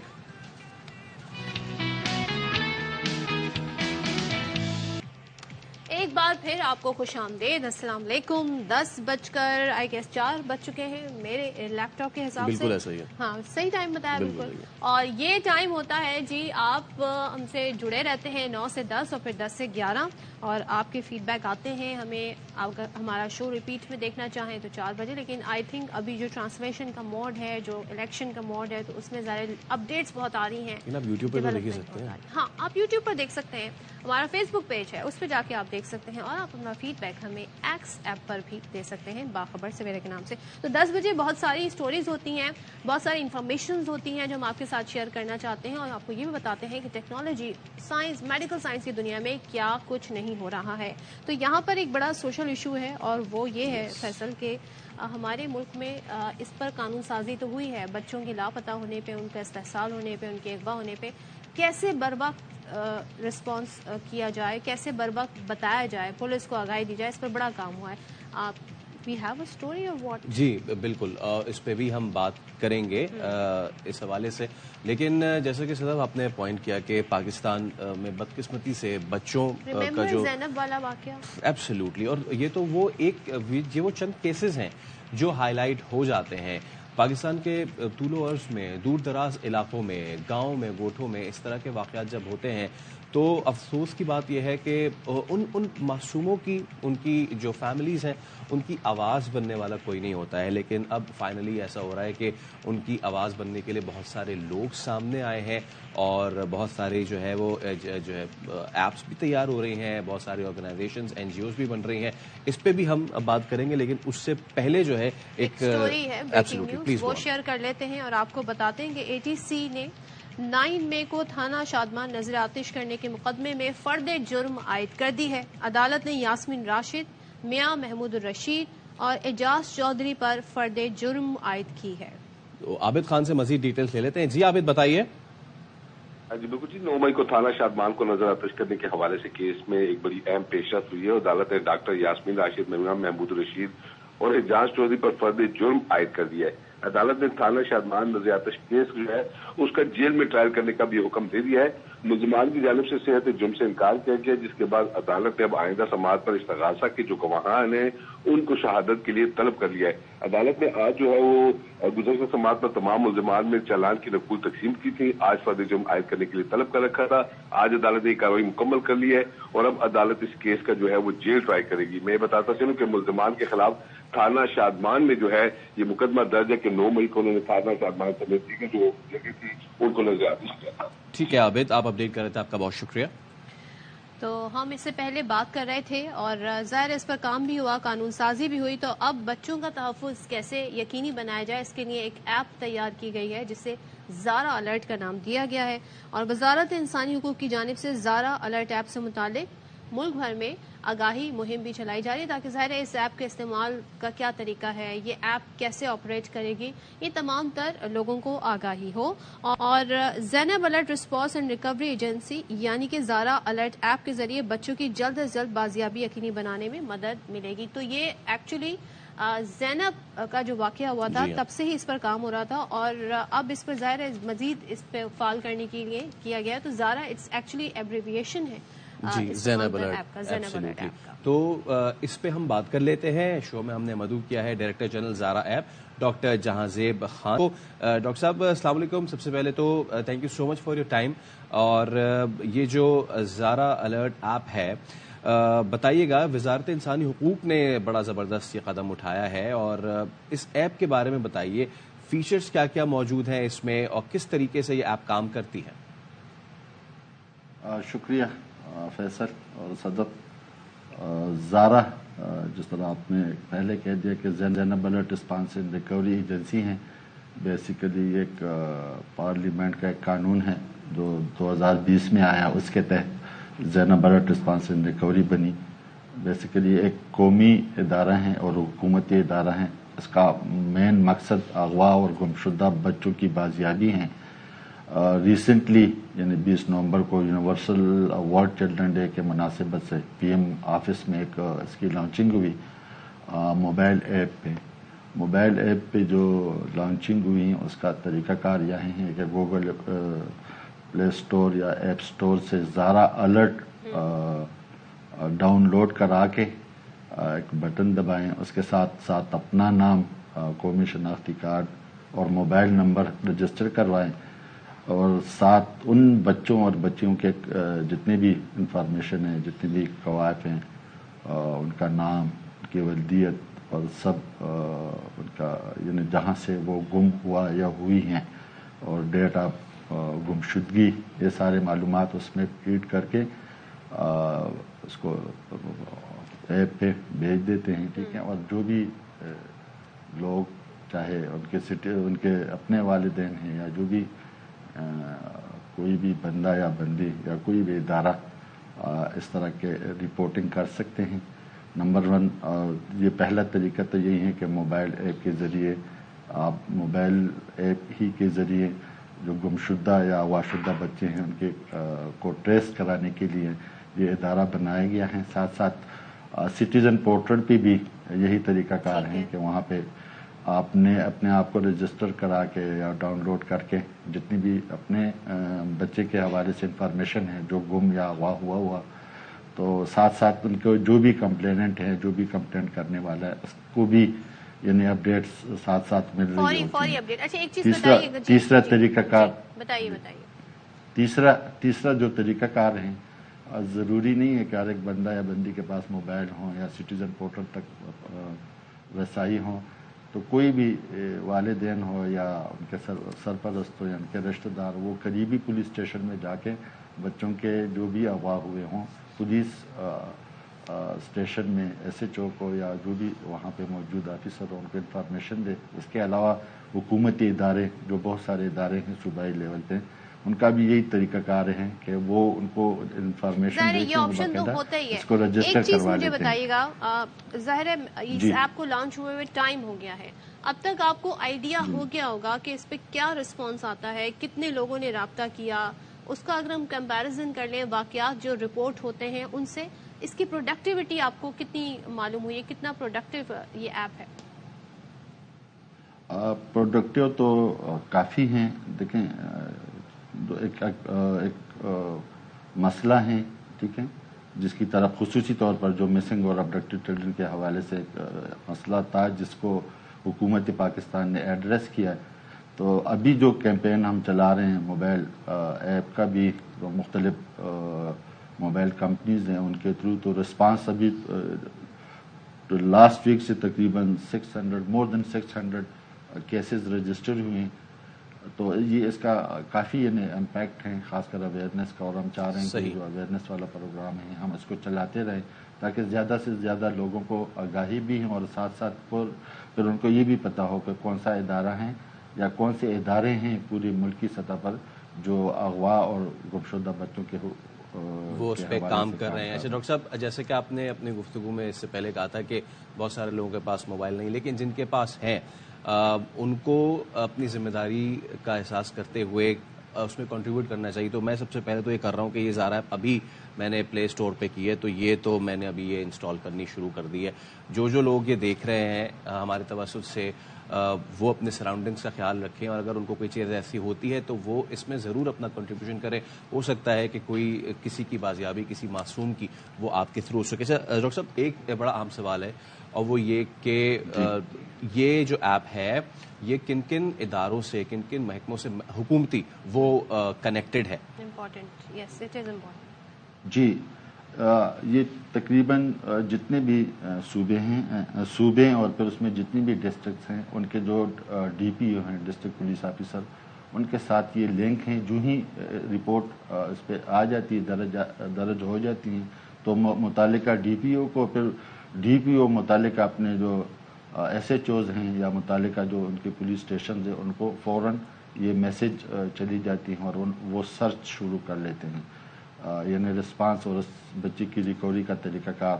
ایک بار پھر آپ کو خوش آمدید. السلام علیکم. 10:04 بج چکے ہیں میرے لیپ ٹاپ کے حساب سے. بالکل ایسا ہی ہے. ہاں صحیح ٹائم بتایا بالکل. اور یہ ٹائم ہوتا ہے جی آپ ہم سے جڑے رہتے ہیں 9 سے 10 اور پھر 10 سے 11 اور آپ کے فیڈ بیک آتے ہیں ہمیں. اگر ہمارا شو ریپیٹ میں دیکھنا چاہیں تو 4 بجے, لیکن آئی تھنک ابھی جو ٹرانسمیشن کا موڈ ہے, جو الیکشن کا موڈ ہے, تو اس میں ظاہر اپڈیٹس بہت آ رہی ہیں. آپ یوٹیوب پہ دیکھ سکتے ہیں. ہاں آپ یوٹیوب پر دیکھ سکتے ہیں. ہمارا فیس بک پیج ہے, اس پہ جا کے آپ دیکھ سکتے ہیں اور آپ اپنا فیڈ بیک ہمیں ایکس ایپ پر بھی دے سکتے ہیں باخبر سویرے کے نام سے. تو 10 بجے بہت ساری سٹوریز ہوتی ہیں, بہت ساری انفارمیشنز ہوتی ہیں جو ہم آپ کے ساتھ شیئر کرنا چاہتے ہیں, اور آپ کو یہ بھی بتاتے ہیں کہ ٹیکنالوجی, سائنس, میڈیکل سائنس کی دنیا میں کیا کچھ نہیں ہو رہا ہے. تو یہاں پر ایک بڑا سوشل ایشو ہے, اور وہ یہ ہے فیصل کہ ہمارے ملک میں اس پر قانون سازی تو ہوئی ہے, بچوں کے لاپتہ ہونے پہ, ان کا استحصال ہونے پہ, ان کے اغوا ہونے پہ کیسے بروقت رسپانس کیا جائے, کیسے بروقت بتایا جائے, پولیس کو آگاہی دی جائے, اس پر بڑا کام ہوا ہے. وی ہیو اے اسٹوری اور واٹ؟ جی بالکل, اس پہ بھی ہم بات کریں گے اس حوالے سے, لیکن جیسا کہ صاحب آپ نے پوائنٹ کیا کہ پاکستان میں بدقسمتی سے بچوں کا جو زینب والا واقعہ, ایبسلیوٹلی, اور یہ تو وہ وہ چند کیسز ہیں جو ہائی لائٹ ہو جاتے ہیں پاکستان کے طول و عرض میں, دور دراز علاقوں میں, گاؤں میں, گوٹھوں میں اس طرح کے واقعات جب ہوتے ہیں تو افسوس کی بات یہ ہے کہ ان معصوموں کی, ان کی جو فیملیز ہیں, ان کی آواز بننے والا کوئی نہیں ہوتا ہے. لیکن اب فائنلی ایسا ہو رہا ہے کہ ان کی آواز بننے کے لیے بہت سارے لوگ سامنے آئے ہیں, اور بہت سارے جو ہے وہ جو ہے ایپس بھی تیار ہو رہی ہیں, بہت سارے آرگنائزیشنز, این جی اوز بھی بن رہی ہیں. اس پہ بھی ہم بات کریں گے, لیکن اس سے پہلے جو ہے ایک اسٹوری ہے, بریکنگ نیوز, وہ شیئر کر لیتے ہیں اور آپ کو بتاتے ہیں کہ اے ٹی سی نے 9 مئی کو تھانہ شادمان نظر آتش کرنے کے مقدمے میں فرد جرم عائد کر دی ہے. عدالت نے یاسمین راشد, میاں محمود الرشید اور اعجاز چودھری پر فرد جرم عائد کی ہے. تو عابد خان سے مزید ڈیٹیلز لے لیتے ہیں. جی عابد بتائیے. جی بالکل جی, 9 مئی کو تھانہ شادمان کو نظر آتش کرنے کے حوالے سے کیس میں ایک بڑی اہم پیش رفت ہوئی ہے. عدالت نے ڈاکٹر یاسمین راشد, میاں محمود الرشید اور اعجاز چودھری پر فرد جرم عائد کر دیا ہے. عدالت نے تھانہ شادمان نظر آتش کیس جو ہے اس کا جیل میں ٹرائل کرنے کا بھی حکم دے دیا ہے. ملزمان کی جانب سے صحت جرم سے انکار کیا گیا, جس کے بعد عدالت نے اب آئندہ سماعت پر استغاثہ کے جو گواہان ہیں ان کو شہادت کے لیے طلب کر لیا ہے. عدالت نے آج جو ہے وہ گزشتہ سماعت پر تمام ملزمان میں چالان کی نقول تقسیم کی تھی. آج فرد جرم عائد کرنے کے لیے طلب کر رکھا تھا. آج عدالت نے یہ کارروائی مکمل کر لی ہے اور اب عدالت اس کیس کا جو ہے وہ جیل ٹرائی کرے گی. میں بتاتا چلوں کہ ملزمان کے خلاف تھانہ شادمان میں جو ہے یہ مقدمہ درج ہے کہ 9 مئی کو انہوں نے تھانہ شادمان سمیت کی جو جگہ تھی ان کو نظر آتش کیا تھا. ٹھیک ہے عابد, آپ اپڈیٹ کر رہے تھے, آپ کا بہت شکریہ. تو ہم اس سے پہلے بات کر رہے تھے اور ظاہر اس پر کام بھی ہوا, قانون سازی بھی ہوئی. تو اب بچوں کا تحفظ کیسے یقینی بنایا جائے, اس کے لیے ایک ایپ تیار کی گئی ہے جسے زارا الرٹ کا نام دیا گیا ہے, اور وزارت انسانی حقوق کی جانب سے زارا الرٹ ایپ سے متعلق ملک بھر میں آگاہی مہم بھی چلائی جا رہی ہے, تاکہ ظاہر ہے اس ایپ کے استعمال کا کیا طریقہ ہے, یہ ایپ کیسے آپریٹ کرے گی, یہ تمام تر لوگوں کو آگاہی ہو. اور Zainab alert response and recovery agency یعنی کہ زارا الرٹ ایپ کے ذریعے بچوں کی جلد از جلد بازیابی یقینی بنانے میں مدد ملے گی. تو یہ ایکچولی زینب کا جو واقعہ ہوا تھا تب سے ہی اس پر کام ہو رہا تھا, اور اب اس پر ظاہر ہے مزید اس پہ فعال کرنے کے لیے کیا گیا. تو زارا اٹس ایکچولی ایبریویشن ہے جی, زینب الرٹ. تو اس پہ ہم بات کر لیتے ہیں. شو میں ہم نے مدعو کیا ہے ڈائریکٹر جنرل زارا ایپ ڈاکٹر جہانزیب خان. تو ڈاکٹر صاحب السلام علیکم. سب سے پہلے تو thank you so much for your time. اور یہ جو زارا الرٹ ایپ ہے, بتائیے گا, وزارت انسانی حقوق نے بڑا زبردست یہ قدم اٹھایا ہے, اور اس ایپ کے بارے میں بتائیے, فیچرز کیا کیا موجود ہیں اس میں اور کس طریقے سے یہ ایپ کام کرتی ہے. شکریہ فیصل اور صدق. زارا جس طرح آپ نے پہلے کہہ دیا کہ Zainab alert response and recovery agency ہیں, بیسیکلی ایک پارلیمنٹ کا ایک قانون ہے جو 2020 میں آیا, اس کے تحت زینب الرٹ رسپانس اینڈ ریکوری بنی. بیسیکلی ایک قومی ادارہ ہیں اور حکومتی ادارہ ہیں. اس کا مین مقصد اغوا اور گمشدہ بچوں کی بازیابی ہیں. ریسنٹلی یعنی 20 نومبر کو یونیورسل ورلڈ چلڈرن ڈے کے مناسبت سے پی ایم آفس میں ایک اس کی لانچنگ ہوئی موبائل ایپ پہ. موبائل ایپ پہ جو لانچنگ ہوئی اس کا طریقہ کار یہ ہے کہ گوگل پلے سٹور یا ایپ سٹور سے زارا الرٹ ڈاؤن لوڈ کرا کے ایک بٹن دبائیں, اس کے ساتھ ساتھ اپنا نام, قومی شناختی کارڈ اور موبائل نمبر رجسٹر کروائیں, اور ساتھ ان بچوں اور بچیوں کے جتنے بھی انفارمیشن ہیں, جتنے بھی قوائف ہیں, ان کا نام, ان کی ولدیت اور سب ان کا یعنی جہاں سے وہ گم ہوا یا ہوئی ہیں اور ڈیٹ آف گمشدگی, یہ سارے معلومات اس میں فیڈ کر کے اس کو ایپ پہ بھیج دیتے ہیں، ٹھیک ہے. اور جو بھی لوگ چاہے ان کے اپنے والدین ہیں یا جو بھی کوئی بھی بندہ یا بندی یا کوئی بھی ادارہ اس طرح کے رپورٹنگ کر سکتے ہیں. نمبر 1 یہ پہلا طریقہ تو یہی ہے کہ موبائل ایپ کے ذریعے آپ موبائل ایپ ہی کے ذریعے جو گمشدہ یا واشدہ بچے ہیں ان کے کو ٹریس کرانے کے لیے یہ ادارہ بنایا گیا ہے. ساتھ ساتھ سٹیزن پورٹل پہ بھی یہی طریقہ کار ہے کہ وہاں پہ آپ نے اپنے آپ کو رجسٹر کرا کے یا ڈاؤن لوڈ کر کے جتنی بھی اپنے بچے کے حوالے سے انفارمیشن ہے جو گم یا اغوا ہوا تو ساتھ ساتھ ان کو جو بھی کمپلیننٹ ہے جو بھی کمپلینٹ کرنے والا ہے اس کو بھی یعنی اپڈیٹس ساتھ ساتھ مل رہی ہے. تیسرا طریقہ کار تیسرا جو طریقہ کار ہے، ضروری نہیں ہے کہ ہر ایک بندہ یا بندی کے پاس موبائل ہو یا سٹیزن پورٹل تک رسائی ہو، تو کوئی بھی والدین ہو یا ان کے سرپرست ہو یا ان کے رشتہ دار وہ قریبی پولیس اسٹیشن میں جا کے بچوں کے جو بھی اغوا ہوئے ہوں پولیس اسٹیشن میں ایس ایچ او کو یا جو بھی وہاں پہ موجود آفیسر ہو ان کو انفارمیشن دے. اس کے علاوہ حکومتی ادارے جو بہت سارے ادارے ہیں صوبائی لیول پہ ان کا بھی یہی طریقہ کار ہے کہ وہ ان کو انفارمیشن دے کے اس کو رجسٹر کروا دیتے ہیں. مجھے بتائیے گا، ظاہر ہے اس ایپ کو لانچ ہوئے ٹائم ہو گیا ہے، اب تک آپ کو آئیڈیا ہو گیا ہوگا کہ اس پہ کیا رسپانس آتا ہے، کتنے لوگوں نے رابطہ کیا. اس کا اگر ہم کمپیریزن کر لیں واقعات جو رپورٹ ہوتے ہیں ان سے، اس کی پروڈکٹیوٹی آپ کو کتنی معلوم ہوئی ہے، کتنا پروڈکٹیو یہ ایپ ہے؟ پروڈکٹیو تو کافی ہیں. دیکھیں ایک مسئلہ ہے، ٹھیک ہے، جس کی طرف خصوصی طور پر جو مسنگ اور ابڈکٹڈ چلڈرن کے حوالے سے ایک مسئلہ تھا جس کو حکومت پاکستان نے ایڈریس کیا. تو ابھی جو کیمپین ہم چلا رہے ہیں موبائل ایپ کا بھی مختلف موبائل کمپنیز ہیں ان کے تھرو، تو رسپانس ابھی لاسٹ ویک سے تقریباً 600 کیسز رجسٹر ہوئے ہیں. تو یہ اس کا کافی یعنی امپیکٹ ہے، خاص کر اویئرنیس کا، اور ہم چاہ رہے ہیں کہ جو اویئرنیس والا پروگرام ہے ہم اس کو چلاتے رہیں تاکہ زیادہ سے زیادہ لوگوں کو آگاہی بھی ہیں اور ساتھ ساتھ پھر ان کو یہ بھی پتہ ہو کہ کون سا ادارہ ہیں یا کون سے ادارے ہیں پوری ملکی سطح پر جو اغوا اور گمشدہ بچوں کے وہ اس پہ کام کر رہے ہیں. اچھا ڈاکٹر صاحب، جیسے کہ آپ نے اپنی گفتگو میں اس سے پہلے کہا تھا کہ بہت سارے لوگوں کے پاس موبائل نہیں، لیکن جن کے پاس ہیں ان کو اپنی ذمہ داری کا احساس کرتے ہوئے اس میں کنٹریبیوٹ کرنا چاہیے. تو میں سب سے پہلے تو یہ کر رہا ہوں کہ یہ زارا ایپ ابھی میں نے پلے اسٹور پہ کی ہے، تو یہ تو میں نے ابھی یہ انسٹال کرنی شروع کر دی ہے. جو لوگ یہ دیکھ رہے ہیں ہمارے توسط سے وہ اپنے سراؤنڈنگس کا خیال رکھیں، اور اگر ان کو کوئی چیز ایسی ہوتی ہے تو وہ اس میں ضرور اپنا کنٹریبیوشن کریں. ہو سکتا ہے کہ کوئی کسی کی بازیابی کسی معصوم کی وہ آپ کے تھرو ہو سکے. ڈاکٹر صاحب، ایک بڑا اہم سوال ہے اور وہ یہ کہ یہ جو ایپ ہے یہ کن کن اداروں سے، کن کن محکموں سے حکومتی وہ کنیکٹڈ ہے؟ جی، یہ تقریباً جتنے بھی صوبے اور پھر اس میں جتنی بھی ڈسٹرکٹس ہیں ان کے جو ڈی پی او ہیں ڈسٹرکٹ پولیس آفیسر ان کے ساتھ یہ لنک ہیں. جو ہی رپورٹ اس پہ آ جاتی ہے، درج ہو جاتی ہیں، تو متعلقہ ڈی پی او کو پھر ڈی پی او متعلقہ اپنے جو ایس ایچ اوز ہیں یا متعلقہ جو ان کے پولیس اسٹیشنز ہیں ان کو فوراً یہ میسج چلی جاتی ہیں اور وہ سرچ شروع کر لیتے ہیں. یعنی رسپانس اور اس بچی کی ریکوری کا طریقہ کار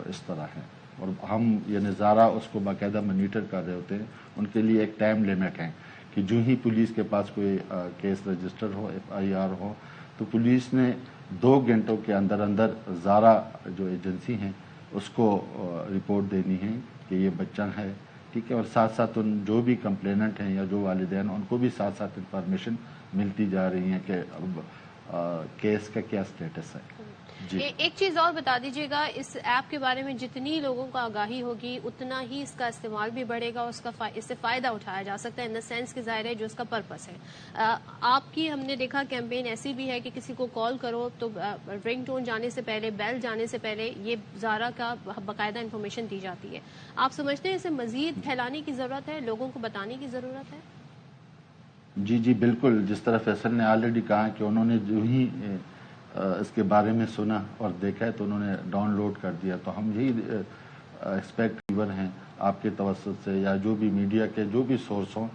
اس طرح ہے. اور ہم یعنی زارا اس کو باقاعدہ مانیٹر کر رہے ہوتے ہیں. ان کے لیے ایک ٹائم لیمٹ ہے کہ جو ہی پولیس کے پاس کوئی کیس رجسٹر ہو، ایف آئی آر ہو، تو پولیس نے 2 گھنٹوں کے اندر زارا جو ایجنسی ہیں اس کو رپورٹ دینی ہے کہ یہ بچہ ہے، ٹھیک ہے. اور ساتھ ساتھ ان جو بھی کمپلیننٹ ہیں یا جو والدین ان کو بھی ساتھ ساتھ انفارمیشن ملتی جا رہی ہے کہ اب کیس کا کیا سٹیٹس ہے. جی، ایک چیز اور بتا دیجیے گا، اس ایپ کے بارے میں جتنی لوگوں کو آگاہی ہوگی اتنا ہی اس کا استعمال بھی بڑھے گا، اس سے فائدہ اٹھایا جا سکتا ہے، ان دا سینس کہ ظاہر ہے جو اس کا پرپس ہے. آپ کی ہم نے دیکھا کیمپین ایسی بھی ہے کہ کسی کو کال کرو تو رنگ ٹون جانے سے پہلے، بیل جانے سے پہلے یہ زارا کا باقاعدہ انفارمیشن دی جاتی ہے. آپ سمجھتے ہیں اسے مزید پھیلانے کی ضرورت ہے، لوگوں کو بتانے کی ضرورت ہے؟ جی بالکل. جس طرح فیصل نے آلریڈی کہا کہ انہوں نے جو ہی اس کے بارے میں سنا اور دیکھا ہے تو انہوں نے ڈاؤن لوڈ کر دیا. تو ہم یہی ایکسپیکٹ ہیں آپ کے توسط سے یا جو بھی میڈیا کے جو بھی سورس ہوں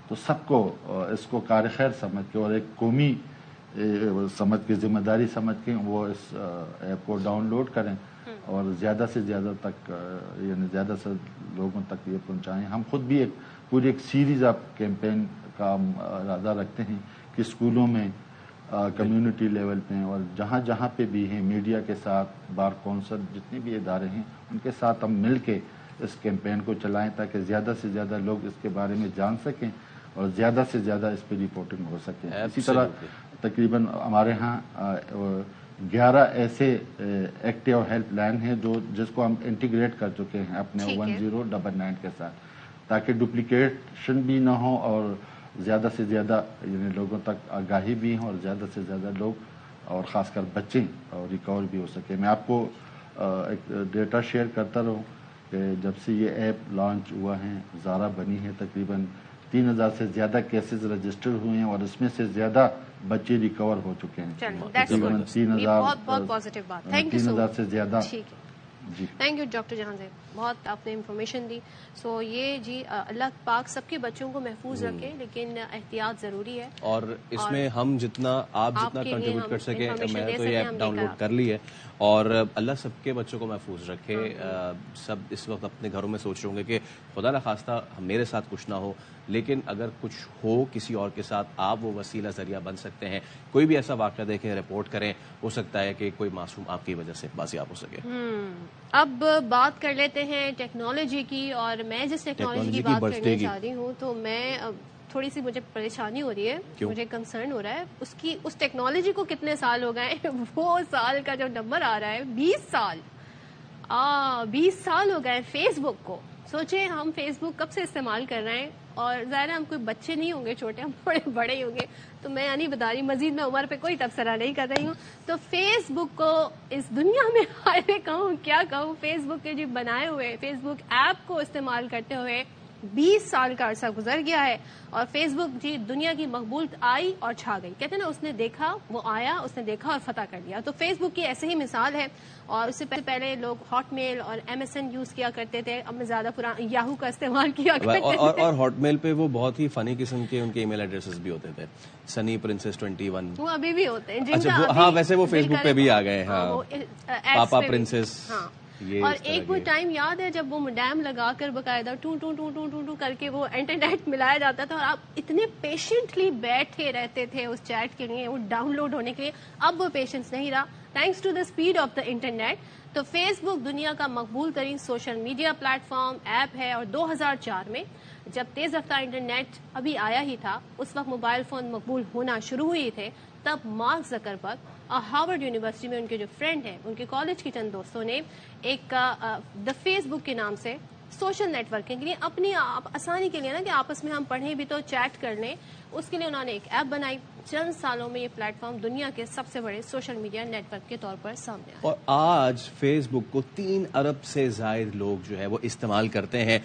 تو سب کو اس کو کار خیر سمجھ کے اور ایک قومی سمجھ کے ذمہ داری سمجھ کے وہ اس ایپ کو ڈاؤن لوڈ کریں اور زیادہ سے زیادہ تک یعنی زیادہ سے لوگوں تک یہ پہنچائیں. ہم خود بھی پوری ایک سیریز آف کیمپین کا ارادہ رکھتے ہیں کہ اسکولوں میں کمیونٹی لیول پہ اور جہاں جہاں پہ بھی ہیں میڈیا کے ساتھ بار کونسل جتنے بھی ادارے ہیں ان کے ساتھ ہم مل کے اس کیمپین کو چلائیں تاکہ زیادہ سے زیادہ لوگ اس کے بارے میں جان سکیں اور زیادہ سے زیادہ اس پہ رپورٹنگ ہو سکے. اسی طرح تقریباً ہمارے ہاں 11 ایسے ایکٹیو ہیلپ لائن ہیں جس کو ہم انٹیگریٹ کر چکے ہیں اپنے 1099 کے ساتھ تاکہ ڈپلیکیشن بھی نہ ہو اور زیادہ سے زیادہ یعنی لوگوں تک آگاہی بھی ہوں اور زیادہ سے زیادہ لوگ اور خاص کر بچے اور ریکور بھی ہو سکے. میں آپ کو ایک ڈیٹا شیئر کرتا رہوں کہ جب سے یہ ایپ لانچ ہوا ہے زارا بنی ہے تقریباً 3000 سے زیادہ کیسز رجسٹر ہوئے ہیں اور اس میں سے زیادہ بچے ریکور ہو چکے ہیں. تقریباً 3000 سے زیادہ. جی تھینک یو ڈاکٹر جہاں زیب, بہت آپ نے انفارمیشن دی. سو یہ جی اللہ پاک سب کے بچوں کو محفوظ رکھے لیکن احتیاط ضروری ہے اور اس میں ہم جتنا آپ جتنا کنٹریبیوٹ کر سکیں. میں تو یہ ایپ ڈاؤن لوڈ کر لی ہے اور اللہ سب کے بچوں کو محفوظ رکھے. سب اس وقت اپنے گھروں میں سوچ رہے ہوں گے کہ خدا نخواستہ میرے ساتھ کچھ نہ ہو, لیکن اگر کچھ ہو کسی اور کے ساتھ آپ وہ وسیلہ ذریعہ بن سکتے ہیں. کوئی بھی ایسا واقعہ دیکھیں رپورٹ کریں, ہو سکتا ہے کہ کوئی معصوم آپ کی وجہ سے بازیاب ہو سکے. اب بات کر لیتے ہیں ٹیکنالوجی کی, اور میں جس ٹیکنالوجی کی بات کرنا چاہ رہی ہوں تو میں تھوڑی سی مجھے پریشانی ہو رہی ہے, مجھے کنسرن ہو رہا ہے اس ٹیکنالوجی کو کتنے سال ہو گئے. وہ سال کا جو نمبر آ رہا ہے 20 سال 20 سال ہو گئے فیس بک کو. سوچیں ہم فیس بک کب سے استعمال کر رہے ہیں اور ظاہر ہے ہم کوئی بچے نہیں ہوں گے چھوٹے, ہم بڑے ہی ہوں گے. تو میں نہیں بتا رہی, مزید میں عمر پہ کوئی تبصرہ نہیں کر رہی ہوں. تو فیس بک کو اس دنیا میں میں کہوں کیا کہوں, فیس بک کے جو بنائے ہوئے فیس بک ایپ کو استعمال کرتے ہوئے 20 سال کا عرصہ گزر گیا ہے اور فیس بک جی دنیا کی مقبول آئی اور چھا گئی. کہتے ہیں نا اس نے دیکھا وہ آیا, اس نے دیکھا اور فتح کر دیا. تو فیس بک کی ایسے ہی مثال ہے. اور اس سے پہلے لوگ ہاٹ میل اور MSN یوز کیا کرتے تھے, اب میں زیادہ پرانا یاہو کا استعمال کیا کرتے تھے. اور ہاٹ میل پہ وہ بہت ہی فنی قسم کے ان کے ای میل ایڈریسز بھی ہوتے تھے, سنی پرنسس 21. وہ ابھی بھی ہوتے ہیں. اچھا ہاں ویسے وہ فیس بک پہ بھی آ گئے. ہاں پاپا پرنسس. اور ایک وہ ٹائم یاد ہے جب وہ موڈیم لگا کر باقاعدہ ٹو ٹو ٹو ٹو ٹو ٹو کر کے وہ انٹرنیٹ ملایا جاتا تھا اور آپ اتنے پیشنٹلی بیٹھے رہتے تھے اس چیٹ کے لیے, وہ ڈاؤن لوڈ ہونے کے لیے. اب وہ پیشنس نہیں رہا thanks to the speed of the internet. تو فیس بک دنیا کا مقبول ترین social media platform app ہے اور 2004 میں جب تیز رفتار انٹرنیٹ ابھی آیا ہی تھا, اس وقت موبائل فون مقبول ہونا شروع ہوئی تھے, تب مارک زکربرگ ہارورڈ یونیورسٹی میں ان کے جو فرینڈ ہیں ان کے کالج کے چند دوستوں نے ایک دا فیس بک کے نام سے سوشل نیٹ ورکنگ کے لیے اپنی آسانی کے لیے نا کہ آپس میں ہم پڑھیں بھی تو چیٹ کر لیں, اس کے لیے انہوں نے ایک ایپ بنائی. چند سالوں میں یہ پلیٹ فارم دنیا کے سب سے بڑے سوشل میڈیا نیٹ ورک کے طور پر سامنے آیا. اور آج فیس بک کو 3 ارب سے زائد لوگ جو ہے وہ استعمال کرتے ہیں.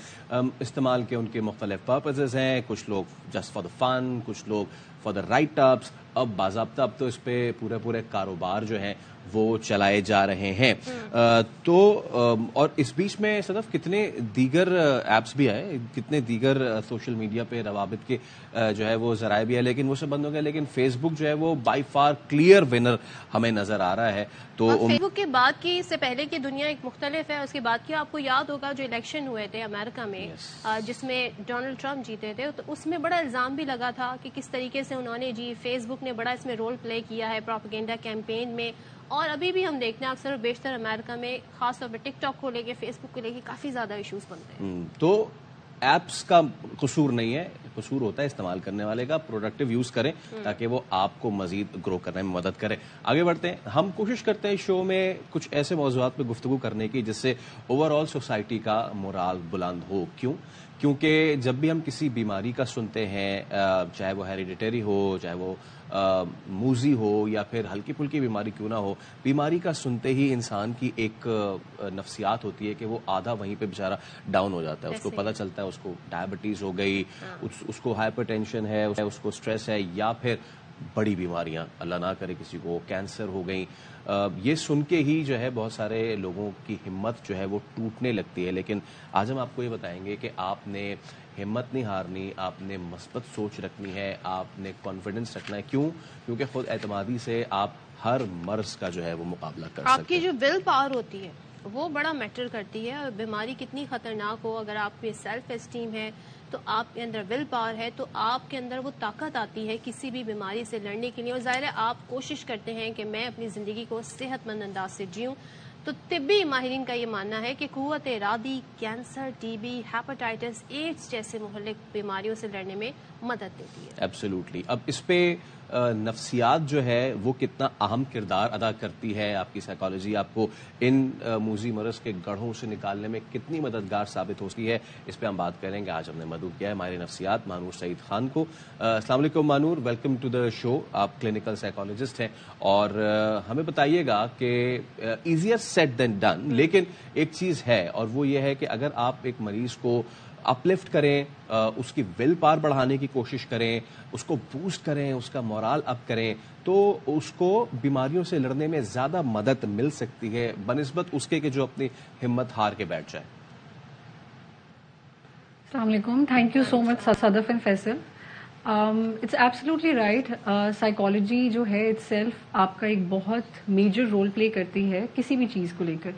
استعمال کے ان کے مختلف پرپزز ہیں, کچھ لوگ جسٹ فار دا فن, کچھ لوگ فار دا رائٹ اپس. اب باضابطہ اب تو اس پہ پورے کاروبار جو ہیں وہ چلائے جا رہے ہیں. تو اور اس بیچ میں صدف کتنے دیگر ایپس بھی آئے, کتنے دیگر سوشل میڈیا پہ روابط کے جو ہے وہ ذرائع بھی ہے, لیکن وہ سب بند ہو گئے. لیکن فیس بک جو ہے وہ بائی فار کلیئر ونر ہمیں نظر آ رہا ہے. تو فیس بک کے بعد کی, اس سے پہلے کی دنیا ایک مختلف ہے. اس کے بعد کی آپ کو یاد ہوگا جو الیکشن ہوئے تھے امریکہ میں جس میں ڈونلڈ ٹرمپ جیتے تھے, تو اس میں بڑا الزام بھی لگا تھا کہ کس طریقے سے انہوں نے جی فیس بک نے بڑا اس میں رول پلے کیا ہے پروپیگنڈا کیمپین میں. اور ابھی بھی ہم دیکھتے ہیں اکثر و بیشتر امریکہ میں خاص طور پہ ٹک ٹاک کو لے کے, فیس بک کو لے کے کافی زیادہ ایشوز بنتے ہیں. تو ایپس کا قصور نہیں ہے, قصور ہوتا ہے استعمال کرنے والے کا. پروڈکٹیو یوز کریں تاکہ وہ آپ کو مزید گرو کرنے میں مدد کرے. آگے بڑھتے ہیں, ہم کوشش کرتے ہیں شو میں کچھ ایسے موضوعات پہ گفتگو کرنے کی جس سے اوور آل سوسائٹی کا مورال بلند ہو. کیونکہ جب بھی ہم کسی بیماری کا سنتے ہیں, چاہے وہ ہیریڈیٹری ہو, چاہے وہ موذی ہو یا پھر ہلکی پھلکی بیماری کیوں نہ ہو, بیماری کا سنتے ہی انسان کی ایک نفسیات ہوتی ہے کہ وہ آدھا وہیں پہ بیچارہ ڈاؤن ہو جاتا ہے. اس کو پتہ چلتا ہے اس کو ڈائبٹیز ہو گئی, اس کو ہائپر ٹینشن ہے, اس کو اسٹریس ہے, یا پھر بڑی بیماریاں، اللہ نہ کرے کسی کو کینسر ہو گئی. یہ سن کے ہی جو ہے بہت سارے لوگوں کی ہمت جو ہے وہ ٹوٹنے لگتی ہے. لیکن آج ہم آپ کو یہ بتائیں گے کہ آپ نے ہمت نہیں ہارنی، آپ نے مثبت سوچ رکھنی ہے، آپ نے کانفیڈنس رکھنا ہے. کیوں؟ کیونکہ خود اعتمادی سے آپ ہر مرض کا جو ہے وہ مقابلہ کر سکتے ہیں. آپ کی جو ول پاور ہوتی ہے وہ بڑا میٹر کرتی ہے. اور بیماری کتنی خطرناک ہو، اگر آپ میں سیلف اسٹیم ہے تو آپ کے اندر ول پاور ہے تو آپ کے اندر وہ طاقت آتی ہے کسی بھی بیماری سے لڑنے کے لیے. اور ظاہر ہے آپ کوشش کرتے ہیں کہ میں اپنی زندگی کو صحت مند انداز سے جیوں. تو طبی ماہرین کا یہ ماننا ہے کہ قوت ارادی cancer, T B, hepatitis, AIDS جیسے مہلک بیماریوں سے لڑنے میں مدد دیتی ہے. ایبسولوٹلی. اب اس پہ نفسیات جو ہے وہ کتنا اہم کردار ادا کرتی ہے، آپ کی سائیکالوجی آپ کو ان موذی مرض کے گڑھوں سے نکالنے میں کتنی مددگار ثابت ہوتی ہے، اس پہ ہم بات کریں گے. آج ہم نے مدعو کیا ہے ماہر نفسیات مانور سعید خان کو. السلام علیکم مانور، ویلکم ٹو دا شو. آپ کلینکل سائیکالوجسٹ ہیں اور ہمیں بتائیے گا کہ ایزیئر سیڈ دین ڈن، لیکن ایک چیز ہے اور وہ یہ ہے کہ اگر آپ ایک مریض کو اپلفٹ کریں، اس کی ول پاور بڑھانے کی کوشش کریں، اس کو بوسٹ کریں، اس کا مورال اپ کریں، تو اس کو بیماریوں سے لڑنے میں زیادہ مدد مل سکتی ہے بنسبت اس کے کہ جو اپنی ہمت ہار کے بیٹھ جائے. السلام علیکم. Thank you so much Sadaf and Faisal. It's absolutely right. Psychology جو ہے اٹ سیلف آپ کا ایک بہت میجر رول پلے کرتی ہے کسی بھی چیز کو لے کر.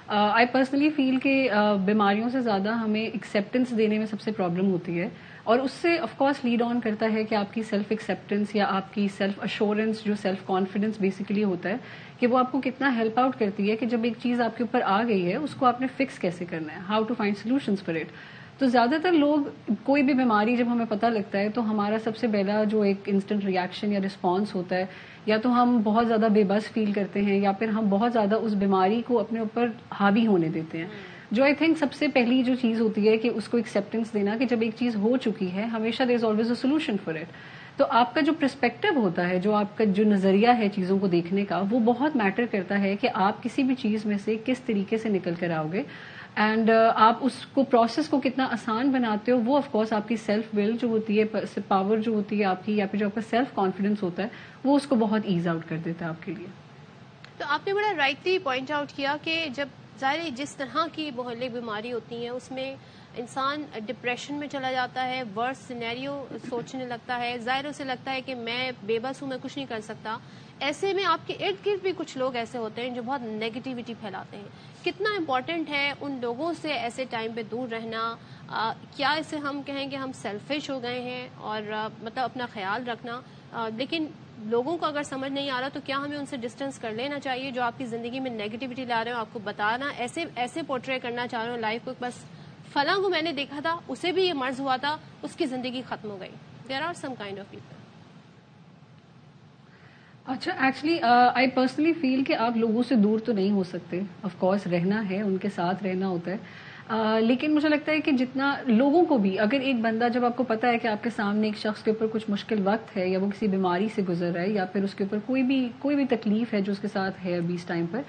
آئی پرسنلی فیل کہ بیماریوں سے زیادہ ہمیں ایکسیپٹنس دینے میں سب سے پرابلم ہوتی ہے اور اس سے آف کورس لیڈ آن کرتا ہے کہ آپ کی سیلف ایکسیپٹنس یا آپ کی سیلف اشورنس، جو سیلف کانفیڈنس بیسیکلی ہوتا ہے کہ وہ آپ کو کتنا ہیلپ آؤٹ کرتی ہے کہ جب ایک چیز آپ کے اوپر آ گئی ہے اس کو آپ نے فکس کیسے کرنا ہے، how to find solutions for it. تو زیادہ تر لوگ کوئی بھی بیماری جب ہمیں پتہ لگتا ہے تو ہمارا سب سے پہلا جو ایک انسٹنٹ ریئیکشن یا رسپانس ہوتا ہے، یا تو ہم بہت زیادہ بے بس فیل کرتے ہیں یا پھر ہم بہت زیادہ اس بیماری کو اپنے اوپر حاوی ہونے دیتے ہیں. جو آئی تھنک سب سے پہلی جو چیز ہوتی ہے کہ اس کو ایکسیپٹنس دینا کہ جب ایک چیز ہو چکی ہے ہمیشہ there is always a solution for it. تو آپ کا جو پرسپیکٹو ہوتا ہے، جو آپ کا جو نظریہ ہے چیزوں کو دیکھنے کا، وہ بہت میٹر کرتا ہے کہ آپ کسی بھی چیز میں سے کس طریقے سے نکل کر آؤ گے. اینڈ آپ اس کو پروسیس کو کتنا آسان بناتے ہو وہ آف کورس آپ کی سیلف ول جو ہوتی ہے، پاور جو ہوتی ہے آپ کی، یا پھر جو آپ کا سیلف کانفیڈنس ہوتا ہے وہ اس کو بہت ایز آؤٹ کر دیتا ہے آپ کے لیے. تو آپ نے بڑا رائٹلی پوائنٹ آؤٹ کیا کہ جب ظاہر جس طرح کی مہلک بیماری ہوتی ہیں اس میں انسان ڈپریشن میں چلا جاتا ہے، ورس سینیریو سوچنے لگتا ہے، ظاہر اسے لگتا ہے کہ میں بے بس ہوں، میں کچھ نہیں کر سکتا. ایسے میں آپ کے ارد گرد بھی کچھ لوگ ایسے ہوتے ہیں جو بہت نیگیٹیوٹی پھیلاتے ہیں. کتنا امپورٹنٹ ہے ان لوگوں سے ایسے ٹائم پہ دور رہنا؟ کیا اسے ہم کہیں کہ ہم سیلفش ہو گئے ہیں اور مطلب اپنا خیال رکھنا، لیکن لوگوں کو اگر سمجھ نہیں آ رہا تو کیا ہمیں ان سے ڈسٹینس کر لینا چاہیے؟ جو آپ کی زندگی میں نیگیٹیوٹی لا رہے ہو آپ کو بتانا، ایسے پورٹری کرنا چاہ رہے ہو لائف کو، بس فلاں کو میں نے دیکھا تھا اسے بھی یہ مرض ہوا تھا، اس کی زندگی ختم ہو گئی. There are some kind of people. اچھا، ایکچولی آئی پرسنلی فیل کہ آپ لوگوں سے دور تو نہیں ہو سکتے، آف کورس رہنا ہے، ان کے ساتھ رہنا ہوتا ہے، لیکن مجھے لگتا ہے کہ جتنا لوگوں کو بھی، اگر ایک بندہ جب آپ کو پتا ہے کہ آپ کے سامنے ایک شخص کے اوپر کچھ مشکل وقت ہے یا وہ کسی بیماری سے گزر رہا ہے یا پھر اس کے اوپر کوئی بھی تکلیف ہے جو اس کے ساتھ ہے ابھی اس ٹائم پر،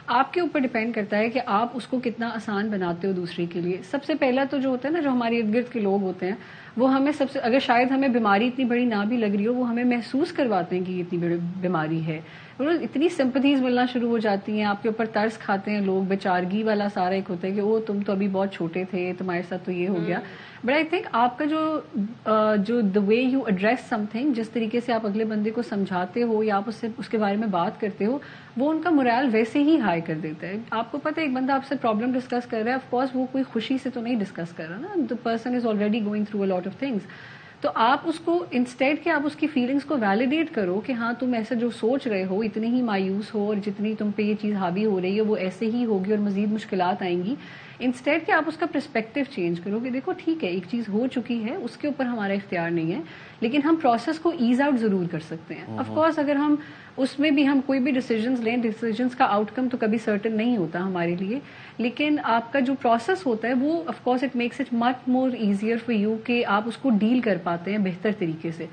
آپ کے اوپر ڈیپینڈ کرتا ہے کہ آپ اس کو کتنا آسان بناتے ہو دوسرے کے لیے. سب سے پہلا تو جو ہوتا ہے نا، جو ہمارے ارد گرد کے لوگ ہوتے ہیں وہ ہمیں سب سے، اگر شاید ہمیں بیماری اتنی بڑی نہ بھی لگ رہی ہو، وہ ہمیں محسوس کرواتے ہیں کہ یہ اتنی بڑی بیماری ہے. اتنی سمپتھیز ملنا شروع ہو جاتی ہیں، آپ کے اوپر ترس کھاتے ہیں لوگ، بیچارگی والا سارا ایک ہوتا ہے کہ وہ تم تو ابھی بہت چھوٹے تھے، تمہارے ساتھ تو یہ ہو گیا. بٹ آئی تھنک آپ کا جو the way you address something, جس طریقے سے آپ اگلے بندے کو سمجھاتے ہو یا آپ اس کے بارے میں بات کرتے ہو، وہ ان کا مورال ویسے ہی ہائی کر دیتا ہے. آپ کو پتہ ہے ایک بندہ آپ سے پرابلم ڈسکس کر رہا ہے، آف کورس وہ کوئی خوشی سے تو نہیں ڈسکس کر رہا نا، the person is already going through a lot of things. تو آپ اس کو انسٹیڈ کہ آپ اس کی فیلنگس کو ویلیڈیٹ کرو کہ ہاں تم ایسے جو سوچ رہے ہو اتنی ہی مایوس ہو اور جتنی تم پہ یہ چیز حاوی ہو رہی ہے وہ ایسے ہی ہوگی اور مزید مشکلات آئیں گی. انسٹیڈ کہ آپ اس کا پرسپیکٹو چینج کرو کہ دیکھو ٹھیک ہے ایک چیز ہو چکی ہے، اس کے اوپر ہمارا اختیار نہیں ہے، لیکن ہم پروسیس کو ایز آؤٹ ضرور کر سکتے ہیں. آف کورس اگر ہم اس میں بھی ہم کوئی بھی ڈیسیجنز لیں، ڈیسیجنز کا آؤٹ کم تو کبھی سرٹن نہیں ہوتا ہمارے لیے، لیکن آپ کا جو پروسیس ہوتا ہے وہ of course it makes it much more easier for you کہ آپ اس کو ڈیل کر پاتے ہیں بہتر طریقے سے.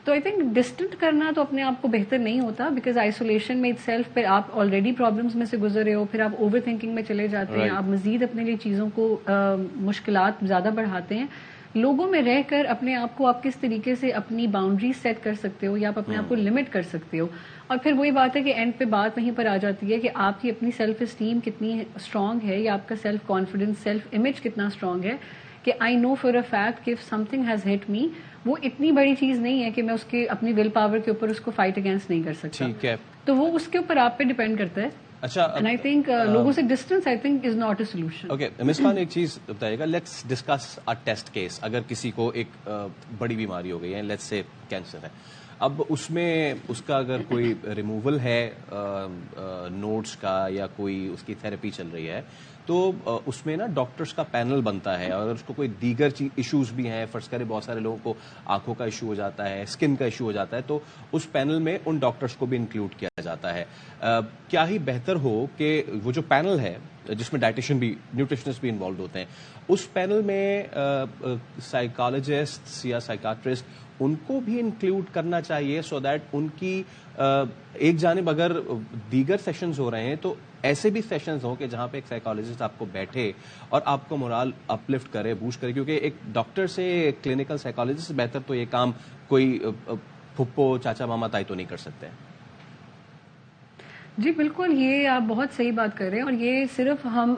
تو آئی تھنک ڈسٹنٹ کرنا تو اپنے آپ کو بہتر نہیں ہوتا، بیکاز آئسولیشن میں اٹ سیلف پھر آپ آلریڈی پرابلمس میں سے گزر رہے ہو، پھر آپ اوور تھنکنگ میں چلے جاتے ہیں، آپ مزید اپنے لیے چیزوں کو مشکلات زیادہ بڑھاتے ہیں. لوگوں میں رہ کر اپنے آپ کو آپ کس طریقے سے اپنی باؤنڈریز سیٹ کر سکتے ہو یا آپ اپنے آپ کو لمٹ کر سکتے ہو. اور پھر وہی بات ہے کہ اینڈ پہ بات وہیں پر آ جاتی ہے کہ آپ کی اپنی سیلف اسٹیم کتنی اسٹرانگ ہے یا آپ کا سیلف کانفیڈنس سیلف امیج کتنا اسٹرانگ ہے کہ I know for a fact کہ if something has hit me, وہ اتنی بڑی چیز نہیں ہے کہ میں اس کے اپنی ول پاور کے اوپر اس کو فائٹ اگینسٹ نہیں کر سکتا. ٹھیک ہے, تو وہ اس کے اوپر آپ پہ ڈیپینڈ کرتا ہے. اچھا, اینڈ آئی تھنک لوگوں سے distance I think is not a solution. Okay Muskan, ایک چیز بتائیے گا, let's discuss a test case. اگر کسی کو ایک بڑی بیماری ہو گئی ہے, لیٹس سے کینسر ہے, اب اس میں اس کا اگر کوئی ریموول ہے نوڈس کا یا کوئی اس کی تھراپی چل رہی ہے, تو اس میں نا ڈاکٹرز کا پینل بنتا ہے, اور اس کو کوئی دیگر ایشوز بھی ہیں, فرض کرے بہت سارے لوگوں کو آنکھوں کا ایشو ہو جاتا ہے, اسکن کا ایشو ہو جاتا ہے, تو اس پینل میں ان ڈاکٹرز کو بھی انکلوڈ کیا جاتا ہے. کیا ہی بہتر ہو کہ وہ جو پینل ہے جس میں ڈائٹیشن بھی, نیوٹریشنسٹ بھی انوالوڈ ہوتے ہیں, اس پینل میں سائیکالوجسٹ یا سائیکاٹرسٹ ان کو بھی انکلوڈ کرنا چاہیے, سو دیٹ ان کی ایک جانب اگر دیگر سیشنز ہو رہے ہیں تو ایسے بھی سیشنز ہوں کہ جہاں پہ ایک سائیکالوجسٹ آپ کو بیٹھے اور آپ کو مورال اپلفٹ کرے, بوسٹ کرے, کیونکہ ایک ڈاکٹر سے کلینکل سائیکالوجسٹ سے بہتر تو یہ کام کوئی پھپھو چاچا ماما تائی تو نہیں کر سکتے. جی بالکل, یہ آپ بہت صحیح بات کر رہے ہیں, اور یہ صرف ہم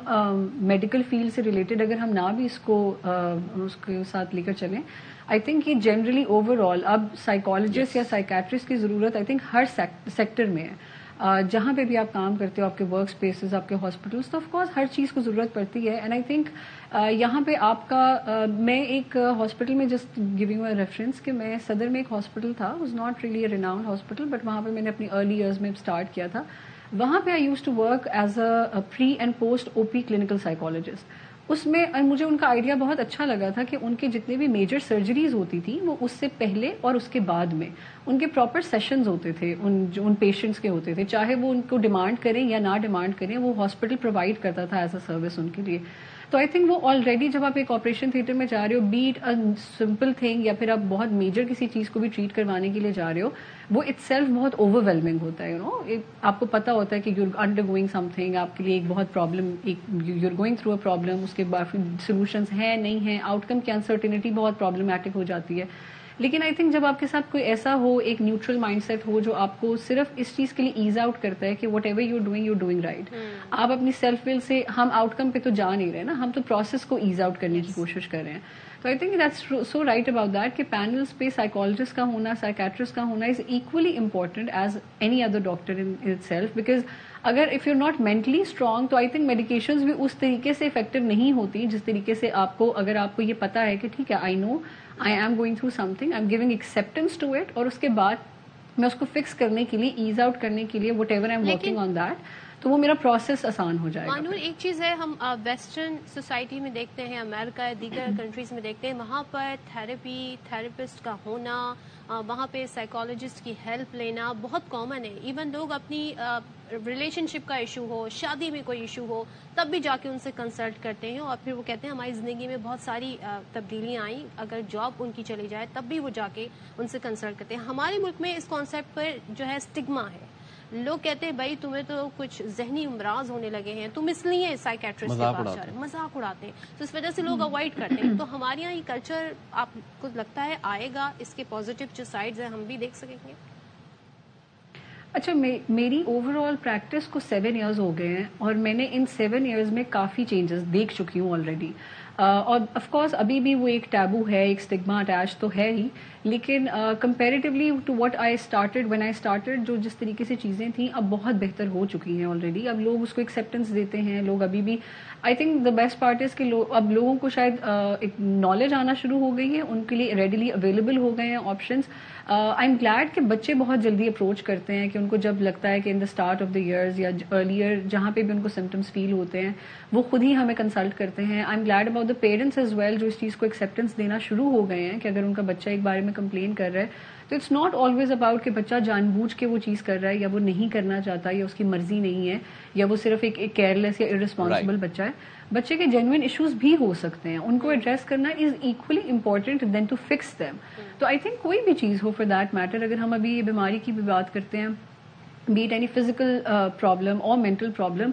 میڈیکل فیلڈ سے ریلیٹڈ اگر ہم نہ بھی اس کو اس کے ساتھ لے کر چلیں, آئی تھنک یہ جنرلی اوور آل اب سائیکالوجسٹ یا سائیکیٹرسٹ کی ضرورت آئی تھنک ہر سیکٹر میں ہے. جہاں پہ بھی آپ کام کرتے ہو, آپ کے ورک اسپیسز, آپ کے ہاسپٹلس, تو آف کورس ہر چیز کو ضرورت پڑتی ہے. اینڈ آئی تھنک یہاں پہ آپ کا میں ایک ہاسپٹل میں جسٹ گیونگ اے ریفرنس کہ میں صدر میں ایک ہاسپٹل تھا, was not really a renowned hospital, but وہاں پہ میں نے اپنی ارلی ایئرز میں اسٹارٹ کیا تھا. وہاں پہ I use to work as a pre and post O P clinical psychologist. اس میں مجھے ان کا آئیڈیا بہت اچھا لگا تھا کہ ان کے جتنے بھی میجر سرجریز ہوتی تھی وہ اس سے پہلے اور اس کے بعد میں ان کے پراپر سیشنز ہوتے تھے, ان پیشنٹس کے ہوتے تھے, چاہے وہ ان کو ڈیمانڈ کریں یا نہ ڈیمانڈ کریں, وہ ہاسپٹل پرووائڈ کرتا تھا ایز اے سروس ان کے لیے. تو آئی تھنک وہ آلریڈی جب آپ ایک آپریشن تھیٹر میں جا رہے ہو, بیٹ اے سمپل تھنگ یا پھر آپ بہت میجر کسی چیز کو بھی ٹریٹ کروانے کے لیے جا رہے ہو, وہ اٹ سیلف بہت اوور ویلمنگ ہوتا ہے. آپ کو پتا ہوتا ہے کہ یو انڈر گوئنگ سم تھنگ, آپ کے لیے ایک بہت problem, you are going through a problem, اس کے بعد سولوشنس ہیں نہیں ہیں, آؤٹ کم کی انسرٹینٹی بہت پرابلمٹک ہو جاتی ہے. لیکن آئی تھنک جب آپ کے ساتھ کوئی ایسا ہو, ایک نیوٹرل مائنڈ سیٹ ہو جو آپ کو صرف اس چیز کے لیے ایز آؤٹ کرتا ہے کہ what ever you doing right, آپ اپنی سیلف ول سے, ہم آؤٹ کم پہ تو جا نہیں رہے نا, ہم تو پروسیس کو ایز آؤٹ کرنے کی کوشش کر رہے ہیں. تو I think that's so right about that کہ پینلس پہ سائیکالوجسٹ کا ہونا, سائیکیٹرسٹ کا ہونا is equally important as any other doctor in itself, because اگر if you are not mentally strong تو آئی تھنک میڈیکیشنز بھی اس طریقے سے افیکٹو نہیں ہوتی جس طریقے سے آپ کو, اگر آپ کو یہ پتا ہے کہ ٹھیک ہے, آئی نو I am going through something, I'm giving acceptance to it, اور اس کے بعد میں اس کو فکس کرنے کے لیے, ایز آؤٹ کرنے کے لیے what ever I am working on that, تو وہ میرا پروسیس آسان ہو جائے گا. مانور, ایک چیز ہے ہم ویسٹرن سوسائٹی میں دیکھتے ہیں, امریکہ, دیگر کنٹریز میں دیکھتے ہیں, وہاں پر تھراپسٹ کا ہونا, وہاں پہ سائیکالوجسٹ کی ہیلپ لینا بہت کامن ہے. ایون لوگ اپنی ریلیشن شپ کا ایشو ہو, شادی میں کوئی ایشو ہو, تب بھی جا کے ان سے کنسلٹ کرتے ہیں, اور پھر وہ کہتے ہیں ہماری زندگی میں بہت ساری تبدیلیاں آئیں, اگر جاب ان کی چلی جائے تب بھی وہ جا کے ان سے کنسلٹ کرتے ہیں. ہمارے ملک میں اس کانسیپٹ پر جو ہے اسٹگما ہے, لوگ کہتے ہیں بھائی تمہیں تو کچھ ذہنی امراض ہونے لگے ہیں, تم اس لیے سائیکیٹرسٹ کے پاس جا رہے ہیں, مذاق اڑاتے ہیں, تو اس وجہ سے لوگ اوائڈ کرتے ہیں. تو ہمارے یہاں یہ کلچر آپ کو لگتا ہے آئے گا, اس کے پازیٹیو جو سائڈز ہیں ہم بھی دیکھ سکیں گے؟ اچھا, میری اوور آل پریکٹس کو 7 ایئرز ہو گئے ہیں, اور میں نے ان 7 ایئرز میں کافی چینجز دیکھ چکی ہوں آلریڈی. اور آف کورس ابھی بھی وہ ایک ٹیبو ہے, ایک اسٹگما اٹیچ تو ہے ہی, لیکن comparatively to what I started when I started, جو جس طریقے سے چیزیں تھیں اب بہت بہتر ہو چکی ہیں آلریڈی. اب لوگ اس کو ایکسیپٹینس دیتے ہیں, لوگ ابھی بھی, I think the best part is کہ اب لوگوں کو شاید ایک نالج آنا شروع ہو گئی ہے, ان کے لیے ریڈیلی اویلیبل ہو گئے ہیں آپشنس. آئی ایم گلیڈ کہ بچے بہت جلدی اپروچ کرتے ہیں, کہ ان کو جب لگتا ہے کہ in the start of the years یا ارلیئر جہاں پہ بھی ان کو سمٹمس فیل ہوتے ہیں وہ خود ہی ہمیں کنسلٹ کرتے ہیں. I am glad about the parents as well, جو اس چیز کو ایکسیپٹینس دینا شروع ہو گئے ہیں کہ اگر ان کا بچہ ایک بارے میں کمپلین کر رہا ہے تو اٹس ناٹ آلویز اباؤٹ کہ بچہ جان بوجھ کے وہ چیز کر رہا ہے, یا وہ نہیں کرنا چاہتا, یا اس کی مرضی نہیں ہے, یا وہ صرف ایک کیئرلیس یا ارسپانسبل بچہ ہے. بچے کے جینوئن ایشوز بھی ہو سکتے ہیں, ان کو ایڈریس کرنا is equally important then to fix them. تو آئی تھنک کوئی بھی چیز ہو فار دیٹ میٹر, اگر ہم ابھی یہ بیماری کی بھی بات کرتے ہیں be it any physical problem or mental problem,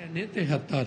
N73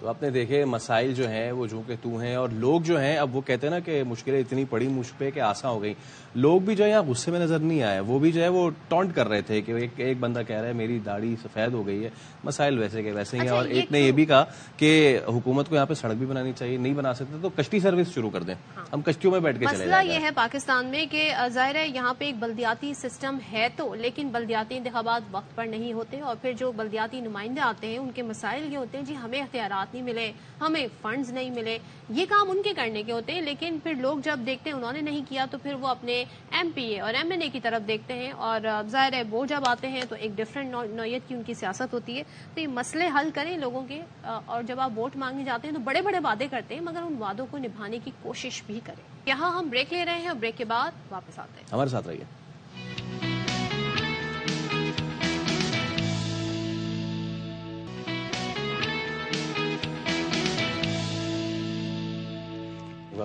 تو آپ نے دیکھے مسائل جو ہیں وہ جو کہ تو ہیں، اور لوگ جو ہیں اب وہ کہتے ہیں نا کہ مشکلیں اتنی پڑی مجھ پہ کہ آسان ہو گئی. لوگ بھی جو ہے یہاں غصے میں نظر نہیں آئے، وہ بھی جو ہے وہ ٹونٹ کر رہے تھے کہ ایک بندہ کہہ رہا ہے میری داڑھی سفید ہو گئی ہے، مسائل ویسے کے ویسے ہی ہیں. اور ایک نے یہ بھی کہا کہ حکومت کو یہاں پہ سڑک بھی بنانی چاہیے، نہیں بنا سکتے تو کشتی سروس شروع کر دیں، ہم کشتیوں میں بیٹھ کے چلے جائیں. مسئلہ یہ ہے پاکستان میں کہ ظاہر ہے یہاں پہ ایک بلدیاتی سسٹم ہے تو، لیکن بلدیاتی انتخابات وقت پر نہیں ہوتے، اور پھر جو بلدیاتی نمائندے آتے ہیں ان کے مسائل یہ ہوتے ہیں جی ہمیں اختیارات نہیں ملے، ہمیں فنڈز نہیں ملے. یہ کام ان کے کرنے کے ہوتے ہیں، لیکن پھر لوگ جب دیکھتے ہیں انہوں نے نہیں کیا تو پھر وہ اپنے ایم پی اے اور ایم این اے کی طرف دیکھتے ہیں، اور ظاہر ہے وہ جب آتے ہیں تو ایک ڈفرینٹ نوعیت کی ان کی سیاست ہوتی ہے. تو یہ مسئلے حل کریں لوگوں کے، اور جب آپ ووٹ مانگنے جاتے ہیں تو بڑے بڑے وعدے کرتے ہیں مگر ان وعدوں کو نبھانے کی کوشش بھی کریں. یہاں ہم بریک لے رہے ہیں اور بریک کے بعد واپس آتے ہیں. ہمارے ساتھ رہیے.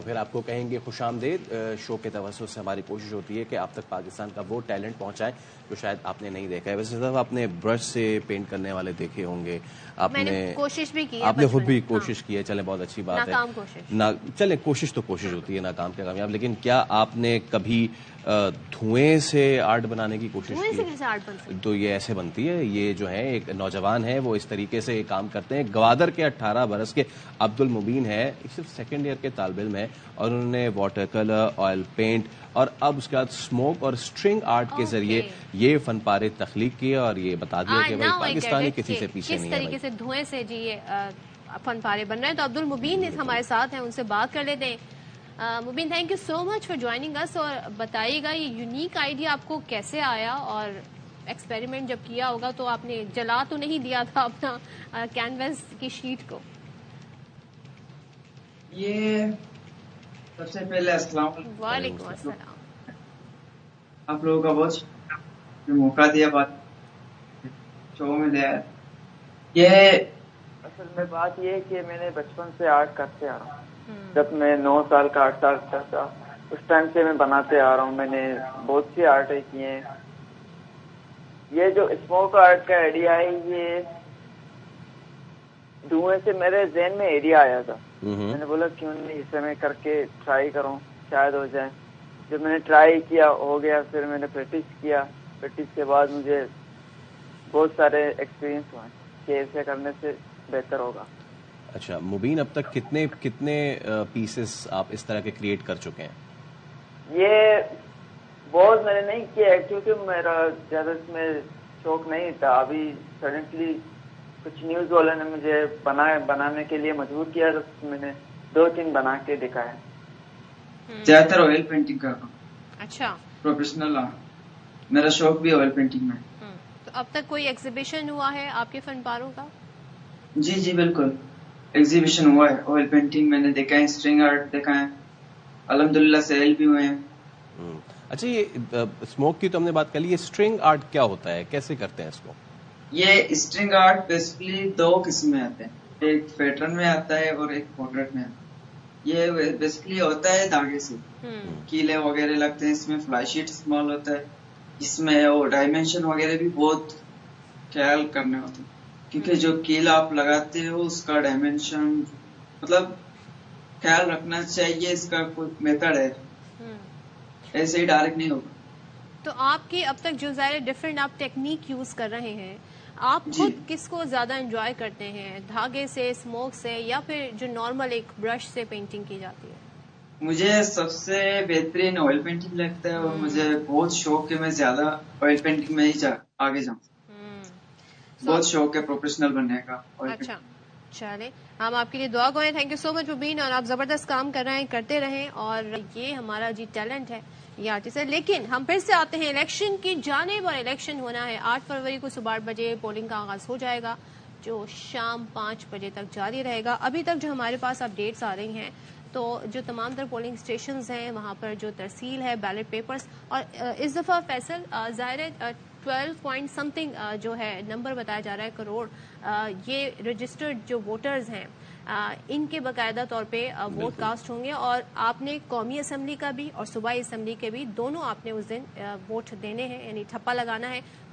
پھر آپ کو کہیں گے خوش آمدید. شو کے توسط سے ہماری کوشش ہوتی ہے کہ آپ تک پاکستان کا وہ ٹیلنٹ پہنچائیں جو شاید آپ نے نہیں دیکھا ہے. ویسے صرف آپ نے برش سے پینٹ کرنے والے دیکھے ہوں گے، آپ نے کوشش بھی کی، آپ نے خود بھی کوشش کی ہے. چلیں بہت اچھی بات ہے. ناکام کوشش. چلیں کوشش تو کوشش ہوتی ہے، ناکام کیا کامیاب. لیکن کیا آپ نے کبھی دھوئیں سے آرٹ بنانے کی کوشش کی؟ تو یہ ایسے بنتی ہے. یہ جو ہے ایک نوجوان ہے وہ اس طریقے سے کام کرتے ہیں. گوادر کے 18 برس کے عبد المبین ہے، صرف سیکنڈ ایئر کے طالب علم ہے، اور انہوں نے واٹر کلر، آئل پینٹ اور اب اس کے بعد اسموک اور اسٹرنگ آرٹ کے ذریعے یہ فن پارے تخلیق کیے اور یہ بتا دیا کہ بھائی پاکستانی کسی سے پیچھے نہیں ہے. کس طریقے سے دھوئیں سے جی یہ فن پارے بن رہے ہیں. تو عبد المبین ہمارے ساتھ ہیں، ان سے بات کر لیتے ہیں. Mubeen, thank you so much for joining us. اور بتائیے گا یہ یونیک آئیڈیا آپ کو کیسے آیا، اور ایکسپیریمنٹ جب کیا ہوگا تو آپ نے جلا تو نہیں دیا تھا اپنا کینوس کی شیٹ کو؟ یہ سب سے پہلے السلام علیکم. وعلیکم السلام. آپ لوگوں کا بہت شکریہ، موقع دیا بات شو میں لیا. یہ اصل میں بات یہ ہے کہ میں نے بچپن سے آرٹ کرتے آ رہا ہوں. جب میں 9 سال کا 8 سال کا تھا اس ٹائم سے میں بناتے آ رہا ہوں. میں نے بہت سی آرٹ کی ہیں. یہ جو اسموک آرٹ کا آئیڈیا ہے یہ دھوئیں سے میرے ذہن میں آئیڈیا آیا تھا. میں نے بولا کیوں نہیں اسے میں کر کے ٹرائی کروں، شاید ہو جائے. جب میں نے ٹرائی کیا ہو گیا، پھر میں نے پریکٹس کیا. پریکٹس کے بعد مجھے بہت سارے ایکسپیرینس ہوئے کہ ایسے کرنے سے بہتر ہوگا. اچھا مبین، اب تک کتنے پیسز آپ اس طرح کے کریٹ کر چکے ہیں؟ یہ بہت میں نے نہیں کیا کیونکہ میرا زیادہ اس میں شوق نہیں تھا. ابھی سڈنلی کچھ نیوز والوں نے مجھے بنانے کے لیے مجبور کیا تو میں نے 2-3 بنا کے دکھایا. زیادہ تر آئل پینٹنگ کر رہا ہوں. اچھا، پروفیشنل آرٹ. میرا شوق بھی آئل پینٹنگ میں. تو اب تک کوئی ایگزیبیشن ہوا ہے آپ کے فن پاروں کا؟ جی بالکل ایگزیبیشن ہوا ہے. آئل پینٹنگ میں نے دیکھا ہے، اسٹرنگ آرٹ دیکھا ہے، الحمدللہ سیل بھی ہوئے ہیں. اچھا یہ اسموک کی تو ہم نے بات کر لی، یہ اسٹرنگ آرٹ کیا ہوتا ہے، کیسے کرتے ہیں اس کو؟ یہ اسٹرنگ آرٹ بیسکلی 2 قسم میں آتے ہیں. ایک پیٹرن میں آتا ہے اور ایک پورٹریٹ میں آتا ہے. یہ بیسکلی ہوتا ہے دھاگے سے، کیلے وغیرہ لگتے ہیں اس میں، فلائی شیٹ استعمال ہوتا ہے. اس میں وہ ڈائمینشن وغیرہ بھی بہت خیال کرنے ہوتے ہیں کیونکہ جو کیلا آپ لگاتے ہو اس کا ڈائمینشن مطلب خیال رکھنا چاہیے. اس کا کوئی میتھڈ ہے، ایسے ہی ڈائریکٹ نہیں ہوگا. تو آپ کی اب تک جو ظاہر ڈفرینٹ آپ ٹیکنیک یوز کر رہے ہیں، آپ خود کس کو زیادہ انجوائے کرتے ہیں، دھاگے سے، اسموک سے، یا پھر جو نارمل ایک برش سے پینٹنگ کی جاتی ہے؟ مجھے سب سے بہترین آئل پینٹنگ لگتا ہے اور مجھے بہت شوق ہے میں زیادہ آئل پینٹنگ میں ہی آگے جاؤں. بہت شوق ہے پروفیشنل بننے کا. اچھا چلیں، ہم آپ کے لیے دعا گوئیں. تھینک یو سو مچ مبین، اور آپ زبردست کام کر رہے ہیں، کرتے رہیں. اور یہ ہمارا جی ٹیلنٹ ہے، یہ آرٹسٹ ہے. لیکن ہم پھر سے آتے ہیں الیکشن کی جانب، اور الیکشن ہونا ہے 8 فروری کو صبح 8 بجے پولنگ کا آغاز ہو جائے گا جو شام 5 بجے تک جاری رہے گا. ابھی تک جو ہمارے پاس اپڈیٹس آ رہی ہیں تو جو تمام تر پولنگ اسٹیشنز ہیں وہاں پر جو ترسیل ہے بیلٹ پیپرز، اور اس دفعہ فیصل ظاہر 12 پوائنٹ سمتھنگ جو ہے نمبر بتایا جا رہا ہے کروڑ، یہ رجسٹرڈ جو ووٹرز ہیں ان کے باقاعدہ طور پہ ووٹ کاسٹ ہوں گے. اور آپ نے قومی اسمبلی کا بھی اور صوبائی اسمبلی کے بھی دونوں آپ نے اس دن ووٹ دینے ہیں، یعنی ٹھپا لگانا ہے.